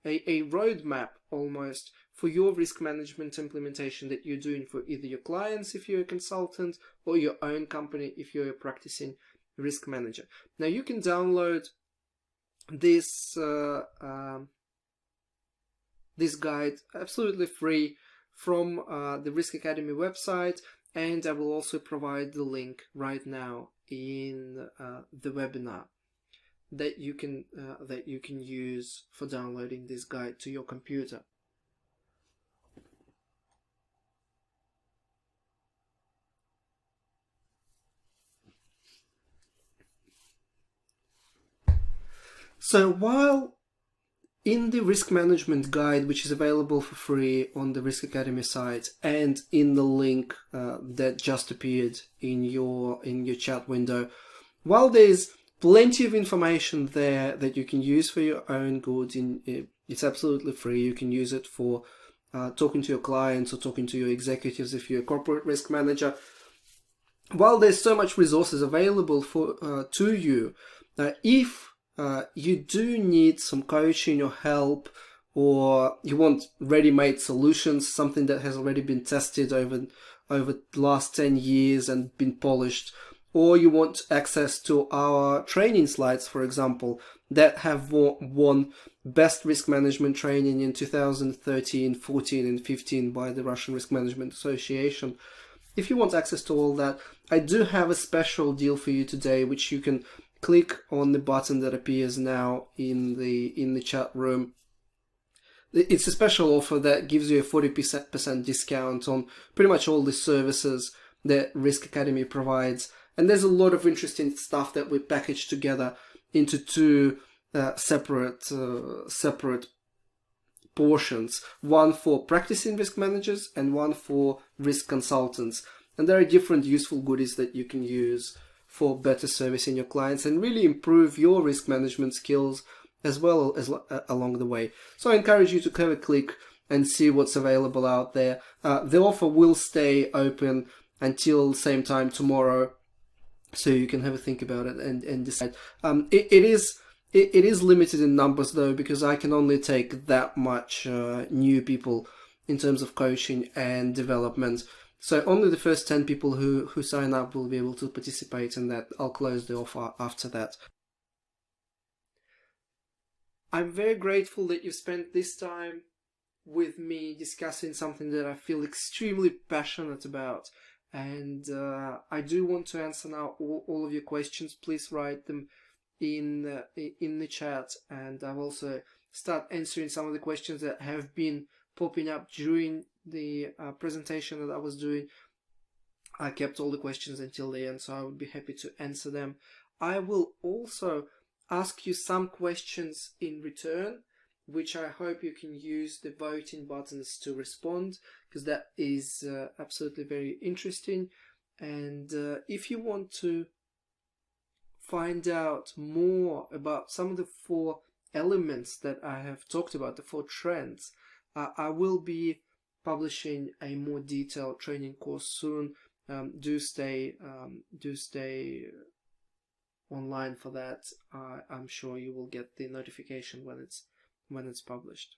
a roadmap almost, for your risk management implementation that you're doing for either your clients if you're a consultant, or your own company if you're a practicing risk manager. Now you can download this this guide absolutely free from the Risk Academy website, and I will also provide the link right now in the webinar that you can use for downloading this guide to your computer. So while in the risk management guide, which is available for free on the Risk Academy site, and in the link that just appeared in your chat window, while there's plenty of information there that you can use for your own good, it's absolutely free. You can use it for talking to your clients or talking to your executives if you're a corporate risk manager. While there's so much resources available for to you, if you do need some coaching or help, or you want ready-made solutions, something that has already been tested over the last 10 years and been polished, or you want access to our training slides, for example, that have won Best Risk Management Training in 2013, 14 and 15 by the Russian Risk Management Association. If you want access to all that, I do have a special deal for you today, which you can click on the button that appears now in the chat room. It's a special offer that gives you a 40% discount on pretty much all the services that Risk Academy provides. And there's a lot of interesting stuff that we packaged together into two separate portions, one for practicing risk managers and one for risk consultants. And there are different useful goodies that you can use for better servicing your clients and really improve your risk management skills as well as along the way. So I encourage you to have a click and see what's available out there. The offer will stay open until same time tomorrow, so you can have a think about it and decide. It is limited in numbers though, because I can only take that much new people in terms of coaching and development. So only the first 10 people who sign up will be able to participate in that. I'll close the offer after that. I'm very grateful that you spent this time with me discussing something that I feel extremely passionate about. And I do want to answer now all of your questions. Please write them in the chat, and I'll also start answering some of the questions that have been popping up during the presentation that I was doing. I kept all the questions until the end, so I would be happy to answer them. I will also ask you some questions in return, which I hope you can use the voting buttons to respond, because that is absolutely very interesting. And if you want to find out more about some of the 4 elements that I have talked about, the 4 trends, I will be publishing a more detailed training course soon. Do stay online for that. I'm sure you will get the notification when it's published.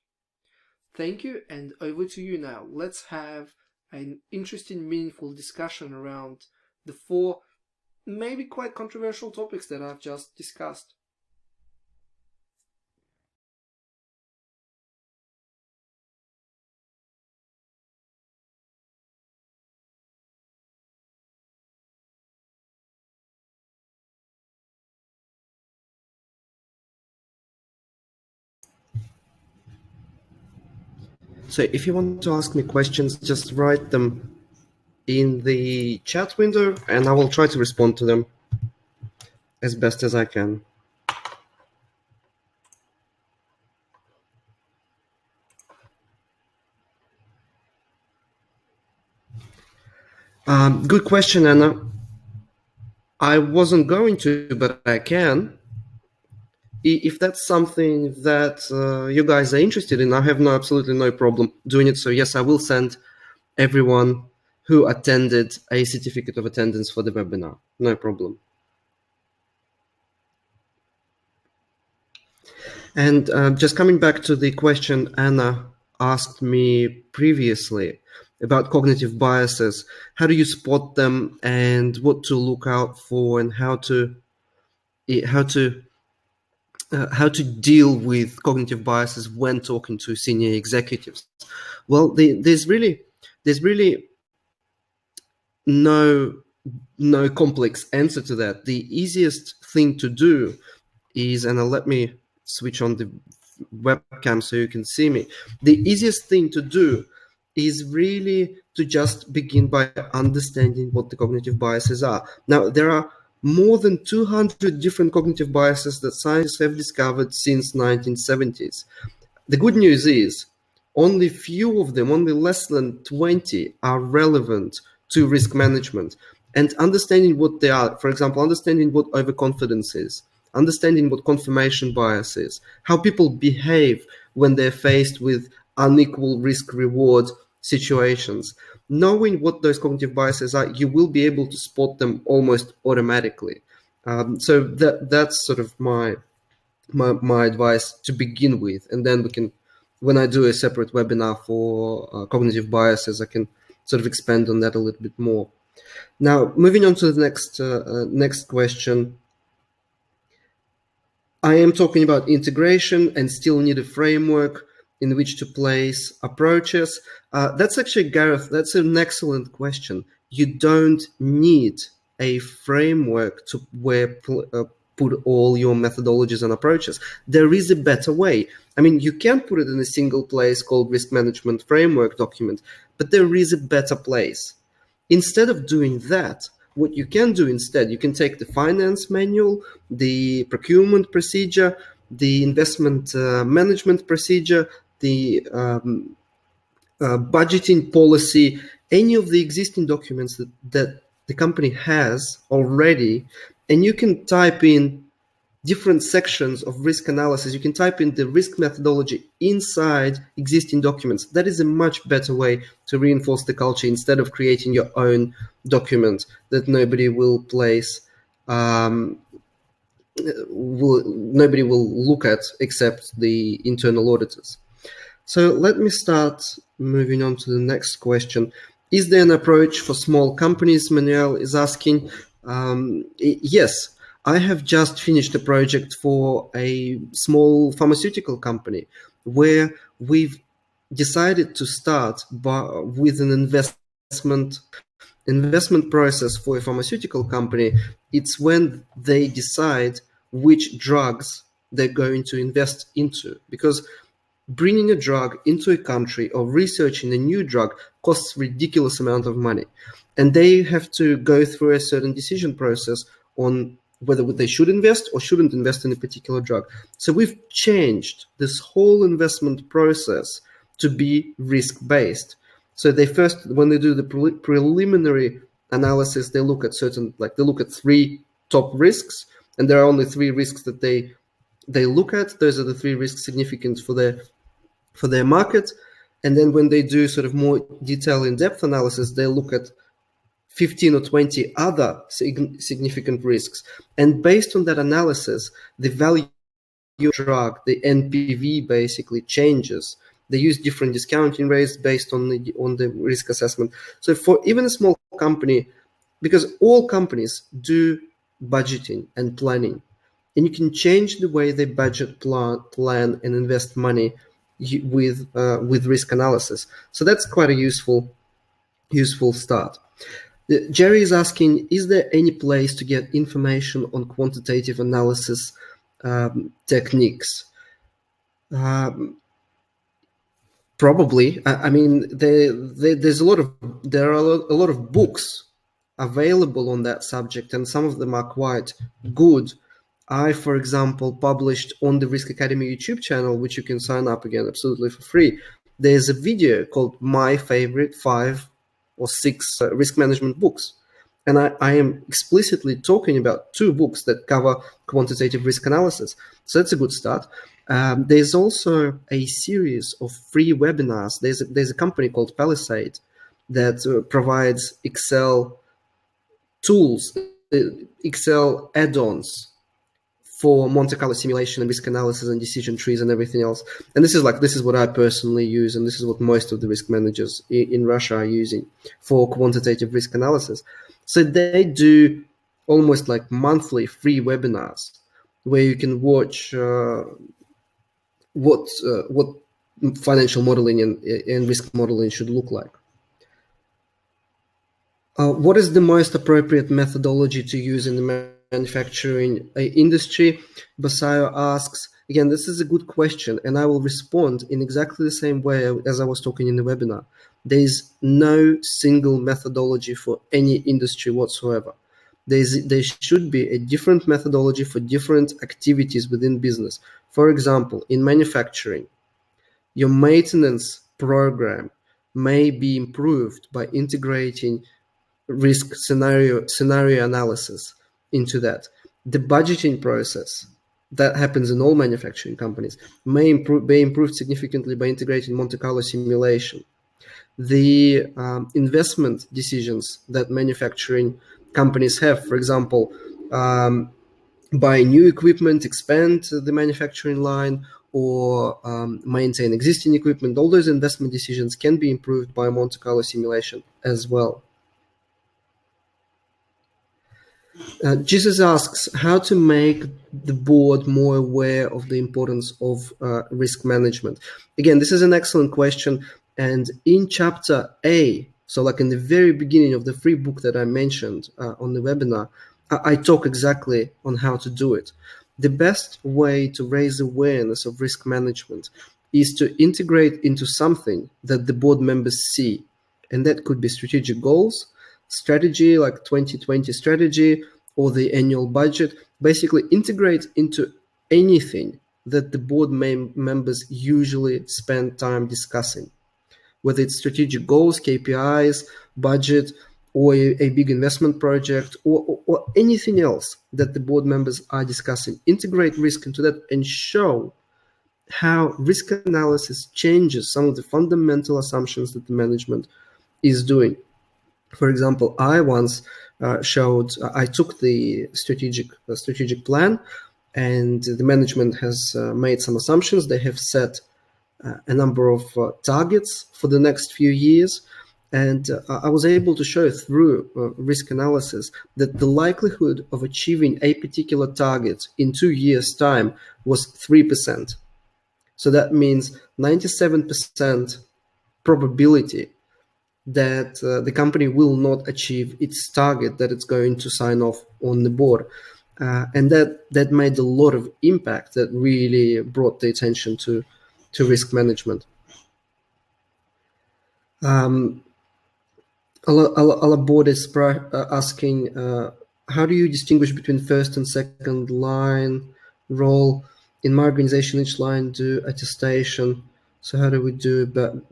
Thank you, and over to you now. Let's have an interesting, meaningful discussion around the 4 maybe quite controversial topics that I've just discussed. So if you want to ask me questions, just write them in the chat window and I will try to respond to them as best as I can. Good question, Anna. I wasn't going to, but I can. If that's something that you guys are interested in, I have absolutely no problem doing it. So yes, I will send everyone who attended a certificate of attendance for the webinar. No problem. And just coming back to the question Anna asked me previously about cognitive biases, how do you spot them and what to look out for, and how to deal with cognitive biases when talking to senior executives? Well, there's really There's really no complex answer to that. The easiest thing to do is, and let me switch on the webcam so you can see me. The easiest thing to do is really to just begin by understanding what the cognitive biases are. Now, there are more than 200 different cognitive biases that scientists have discovered since 1970s. The good news is only few of them, only less than 20, are relevant to risk management. And understanding what they are, for example, understanding what overconfidence is, understanding what confirmation bias is, how people behave when they're faced with unequal risk reward situations. Knowing what those cognitive biases are, you will be able to spot them almost automatically. So that's sort of my advice to begin with, and then we can, when I do a separate webinar for cognitive biases, I can sort of expand on that a little bit more. Now, moving on to the next question. I am talking about integration and still need a framework in which to place approaches. That's actually, Gareth, that's an excellent question. You don't need a framework to put all your methodologies and approaches. There is a better way. I mean, you can put it in a single place called risk management framework document, but there is a better place. Instead of doing that, what you can do instead, you can take the finance manual, the procurement procedure, the investment management procedure, the budgeting policy, any of the existing documents that the company has already, and you can type in different sections of risk analysis. You can type in the risk methodology inside existing documents. That is a much better way to reinforce the culture instead of creating your own document that nobody will place, nobody will look at except the internal auditors. So let me start moving on to the next question. Is there an approach for small companies? Manuel is asking. Yes, I have just finished a project for a small pharmaceutical company where we've decided to start with an investment process for a pharmaceutical company. It's when they decide which drugs they're going to invest into, because bringing a drug into a country or researching a new drug costs ridiculous amount of money, and they have to go through a certain decision process on whether they should invest or shouldn't invest in a particular drug. So we've changed this whole investment process to be risk-based. So they first, when they do the preliminary analysis, they look at they look at 3 top risks, and there are only 3 risks that they look at. Those are the 3 risks significant for their market. And then when they do sort of more detailed in-depth analysis, they look at 15 or 20 other significant risks. And based on that analysis, the value of the drug, the NPV, basically changes. They use different discounting rates based on the risk assessment. So for even a small company, because all companies do budgeting and planning, and you can change the way they budget, plan and invest money with risk analysis. So that's quite a useful start. Jerry is asking, is there any place to get information on quantitative analysis techniques? Probably. I mean, there's there are a lot of books available on that subject, and some of them are quite good. I, for example, published on the Risk Academy YouTube channel, which you can sign up again absolutely for free. There's a video called My Favorite 5 or 6 risk management books. And I am explicitly talking about 2 books that cover quantitative risk analysis. So that's a good start. There's also a series of free webinars. There's a company called Palisade that provides Excel tools, Excel add-ons for Monte Carlo simulation and risk analysis and decision trees and everything else. And this is what I personally use, and this is what most of the risk managers in Russia are using for quantitative risk analysis. So they do almost like monthly free webinars where you can watch what financial modeling and risk modeling should look like. What is the most appropriate methodology to use in the manufacturing industry? Basayo asks. Again, this is a good question, and I will respond in exactly the same way as I was talking in the webinar. There is no single methodology for any industry whatsoever. There should be a different methodology for different activities within business. For example, in manufacturing, your maintenance program may be improved by integrating risk scenario analysis into that. The budgeting process that happens in all manufacturing companies may be improved significantly by integrating Monte Carlo simulation. The investment decisions that manufacturing companies have, for example, buy new equipment, expand the manufacturing line, or maintain existing equipment, all those investment decisions can be improved by Monte Carlo simulation as well. Jesus asks how to make the board more aware of the importance of risk management. Again, this is an excellent question. And in chapter A, so like in the very beginning of the free book that I mentioned on the webinar, I talk exactly on how to do it. The best way to raise awareness of risk management is to integrate into something that the board members see. And that could be strategic goals, strategy like 2020 strategy, or the annual budget. Basically integrate into anything that the board members usually spend time discussing, whether it's strategic goals, KPIs, budget, or a big investment project, or anything else that the board members are discussing. Integrate risk into that and show how risk analysis changes some of the fundamental assumptions that the management is doing. For example, I once I took the strategic plan, and the management has made some assumptions. They have set a number of targets for the next few years, and I was able to show through risk analysis that the likelihood of achieving a particular target in 2 years' time was 3%. So that means 97% probability that the company will not achieve its target that it's going to sign off on the board. And that made a lot of impact, that really brought the attention to risk management. Alabord is asking, how do you distinguish between first and second line role? In my organization, each line do attestation. So how do we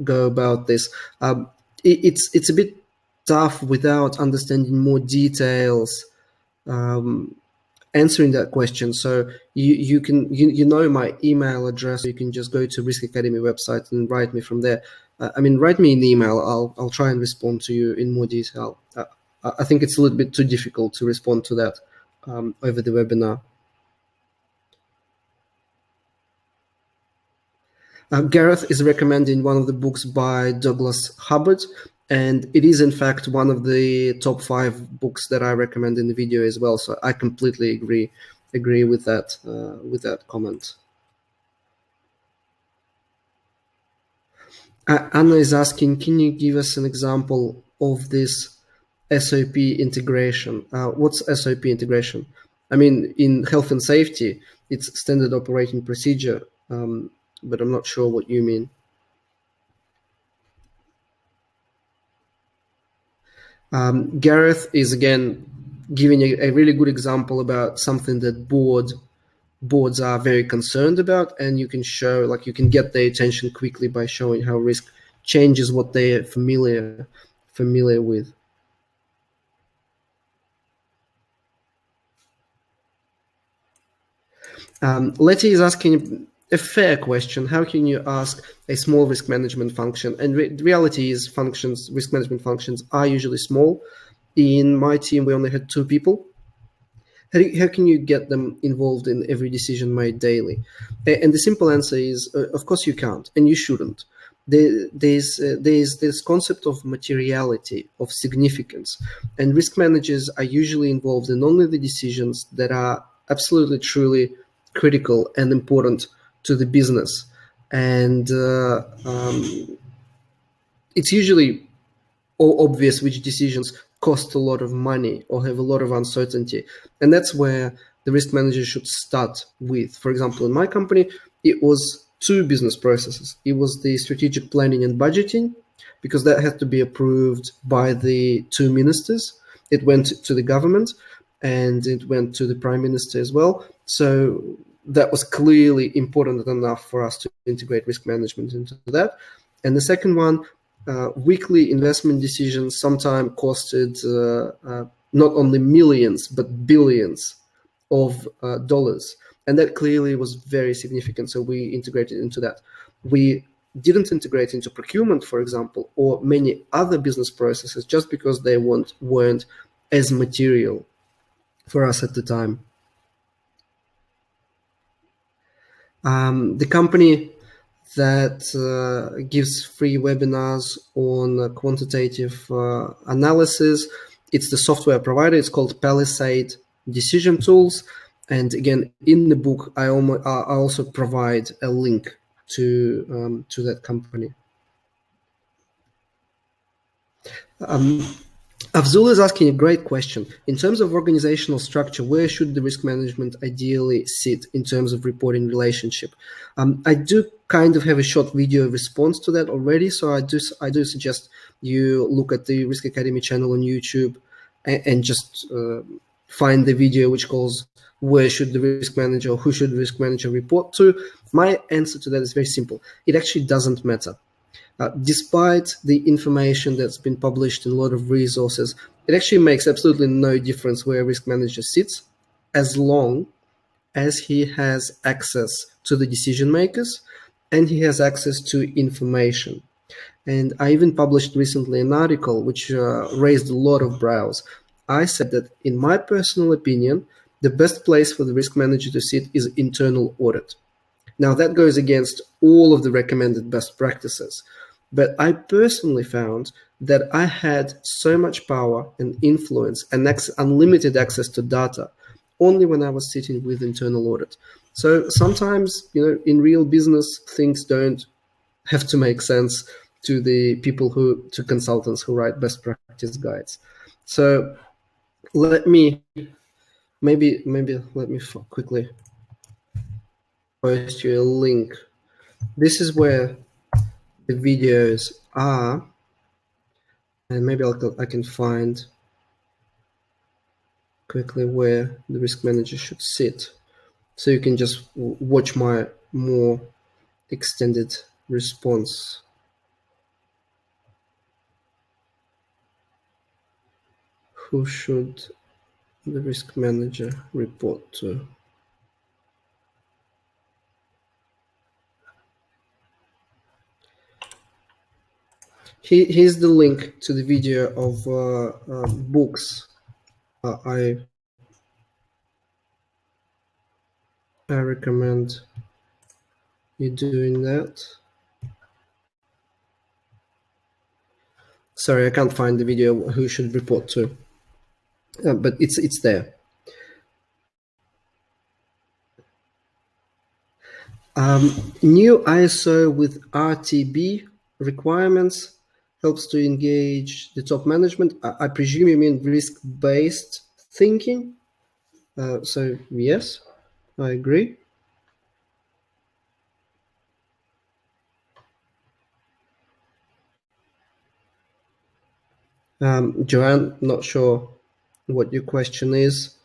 go about this? It's a bit tough without understanding more details answering that question. So you can know my email address. You can just go to Risk Academy website and write me from there. Write me an email. I'll try and respond to you in more detail. I think it's a little bit too difficult to respond to that over the webinar. Gareth is recommending one of the books by Douglas Hubbard, and it is in fact one of the top 5 books that I recommend in the video as well. So I completely agree with that comment. Anna is asking, can you give us an example of this SOP integration? What's SOP integration? I mean, in health and safety, it's standard operating procedure, but I'm not sure what you mean. Gareth is again giving a really good example about something that boards are very concerned about, and you can show, like, you can get their attention quickly by showing how risk changes what they are familiar with. Letty is asking a fair question. How can you ask a small risk management function? And the reality is risk management functions are usually small. In my team, we only had 2 people. How can you get them involved in every decision made daily? And the simple answer is, of course you can't, and you shouldn't. There's this concept of materiality, of significance, and risk managers are usually involved in only the decisions that are absolutely, truly critical and important to the business. And it's usually obvious which decisions cost a lot of money or have a lot of uncertainty. And that's where the risk manager should start with. For example, in my company, it was two business processes. It was the strategic planning and budgeting, because that had to be approved by the two ministers. It went to the government and it went to the prime minister as well. So that was clearly important enough for us to integrate risk management into that. And the second one, weekly investment decisions sometimes costed not only millions but billions of dollars, and that clearly was very significant. So we integrated into that. We didn't integrate into procurement, for example, or many other business processes just because they weren't as material for us at the time. The company that gives free webinars on quantitative analysis, it's the software provider. It's called Palisade Decision Tools. And again, in the book, I also provide a link to that company. Avzul is asking a great question. In terms of organizational structure, where should the risk management ideally sit in terms of reporting relationship? I do kind of have a short video response to that already, so I do suggest you look at the Risk Academy channel on YouTube and just find the video which calls where should the risk manager or who should the risk manager report to. My answer to that is very simple. It actually doesn't matter. Despite the information that's been published in a lot of resources, it actually makes absolutely no difference where a risk manager sits, as long as he has access to the decision makers and he has access to information. And I even published recently an article which raised a lot of brows. I said that, in my personal opinion, the best place for the risk manager to sit is internal audit. Now, that goes against all of the recommended best practices. But I personally found that I had so much power and influence and unlimited access to data only when I was sitting with internal audit. So sometimes, in real business, things don't have to make sense to the people to consultants who write best practice guides. So let me quickly post you a link. This is where the videos are, and maybe I can find quickly where the risk manager should sit, so you can just watch my more extended response. Who should the risk manager report to? Here's the link to the video of books. I recommend you doing that. Sorry, I can't find the video who should report to, but it's there. New ISO with RTB requirements helps to engage the top management. I presume you mean risk-based thinking. So yes, I agree. Joanne, not sure what your question is.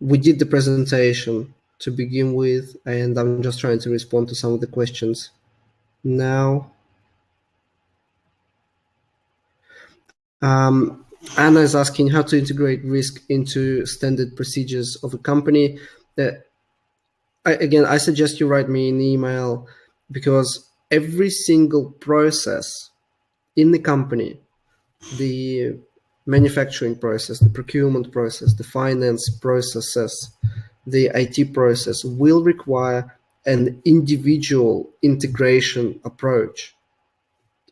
We did the presentation to begin with, and I'm just trying to respond to some of the questions now. Anna is asking how to integrate risk into standard procedures of a company. Again, I suggest you write me an email, because every single process in the company, the manufacturing process, the procurement process, the finance processes, the IT process, will require an individual integration approach.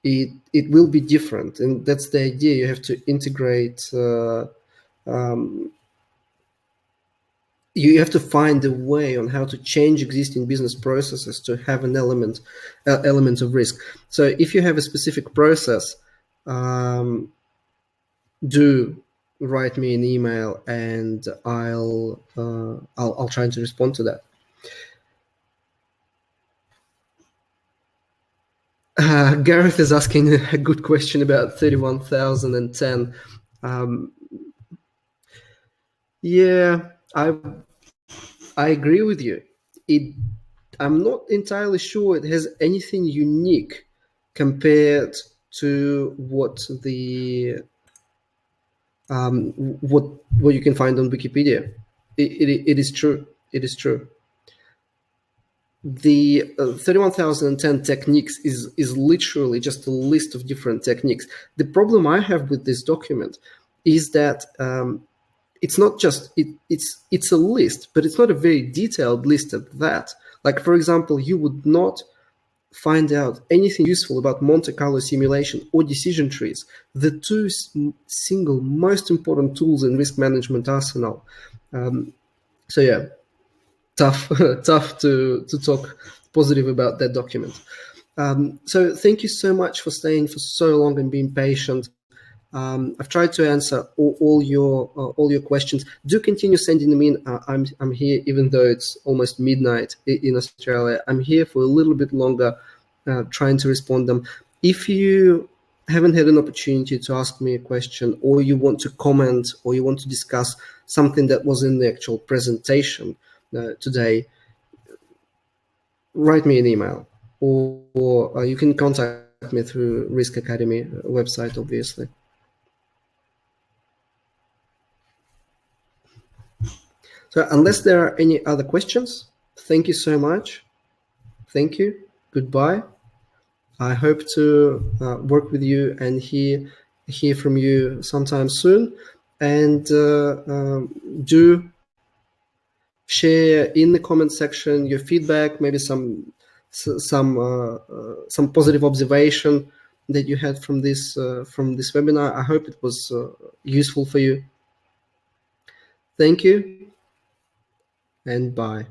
It will be different, and that's the idea. You have to integrate. You have to find a way on how to change existing business processes to have an element of risk. So if you have a specific process, do write me an email, and I'll try to respond to that. Gareth is asking a good question about 31,010. Yeah, I agree with you. I'm not entirely sure it has anything unique compared to what what you can find on Wikipedia. It is true. It is true. The 31,010 techniques is literally just a list of different techniques. The problem I have with this document is that it's not just it's a list, but it's not a very detailed list at that. Like, for example, you would not find out anything useful about Monte Carlo simulation or decision trees, the two single most important tools in risk management arsenal. So yeah, tough tough to talk positive about that document. So thank you so much for staying for so long and being patient. I've tried to answer all your questions. Do continue sending them in. I'm here, even though it's almost midnight in Australia. I'm here for a little bit longer, trying to respond them. If you haven't had an opportunity to ask me a question, or you want to comment, or you want to discuss something that was in the actual presentation today, write me an email, or you can contact me through Risk Academy website, obviously. So unless there are any other questions, thank you so much. Thank you. Goodbye. I hope to work with you and hear from you sometime soon. And do share in the comment section your feedback, maybe some positive observation that you had from this webinar. I hope it was useful for you. Thank you, and bye.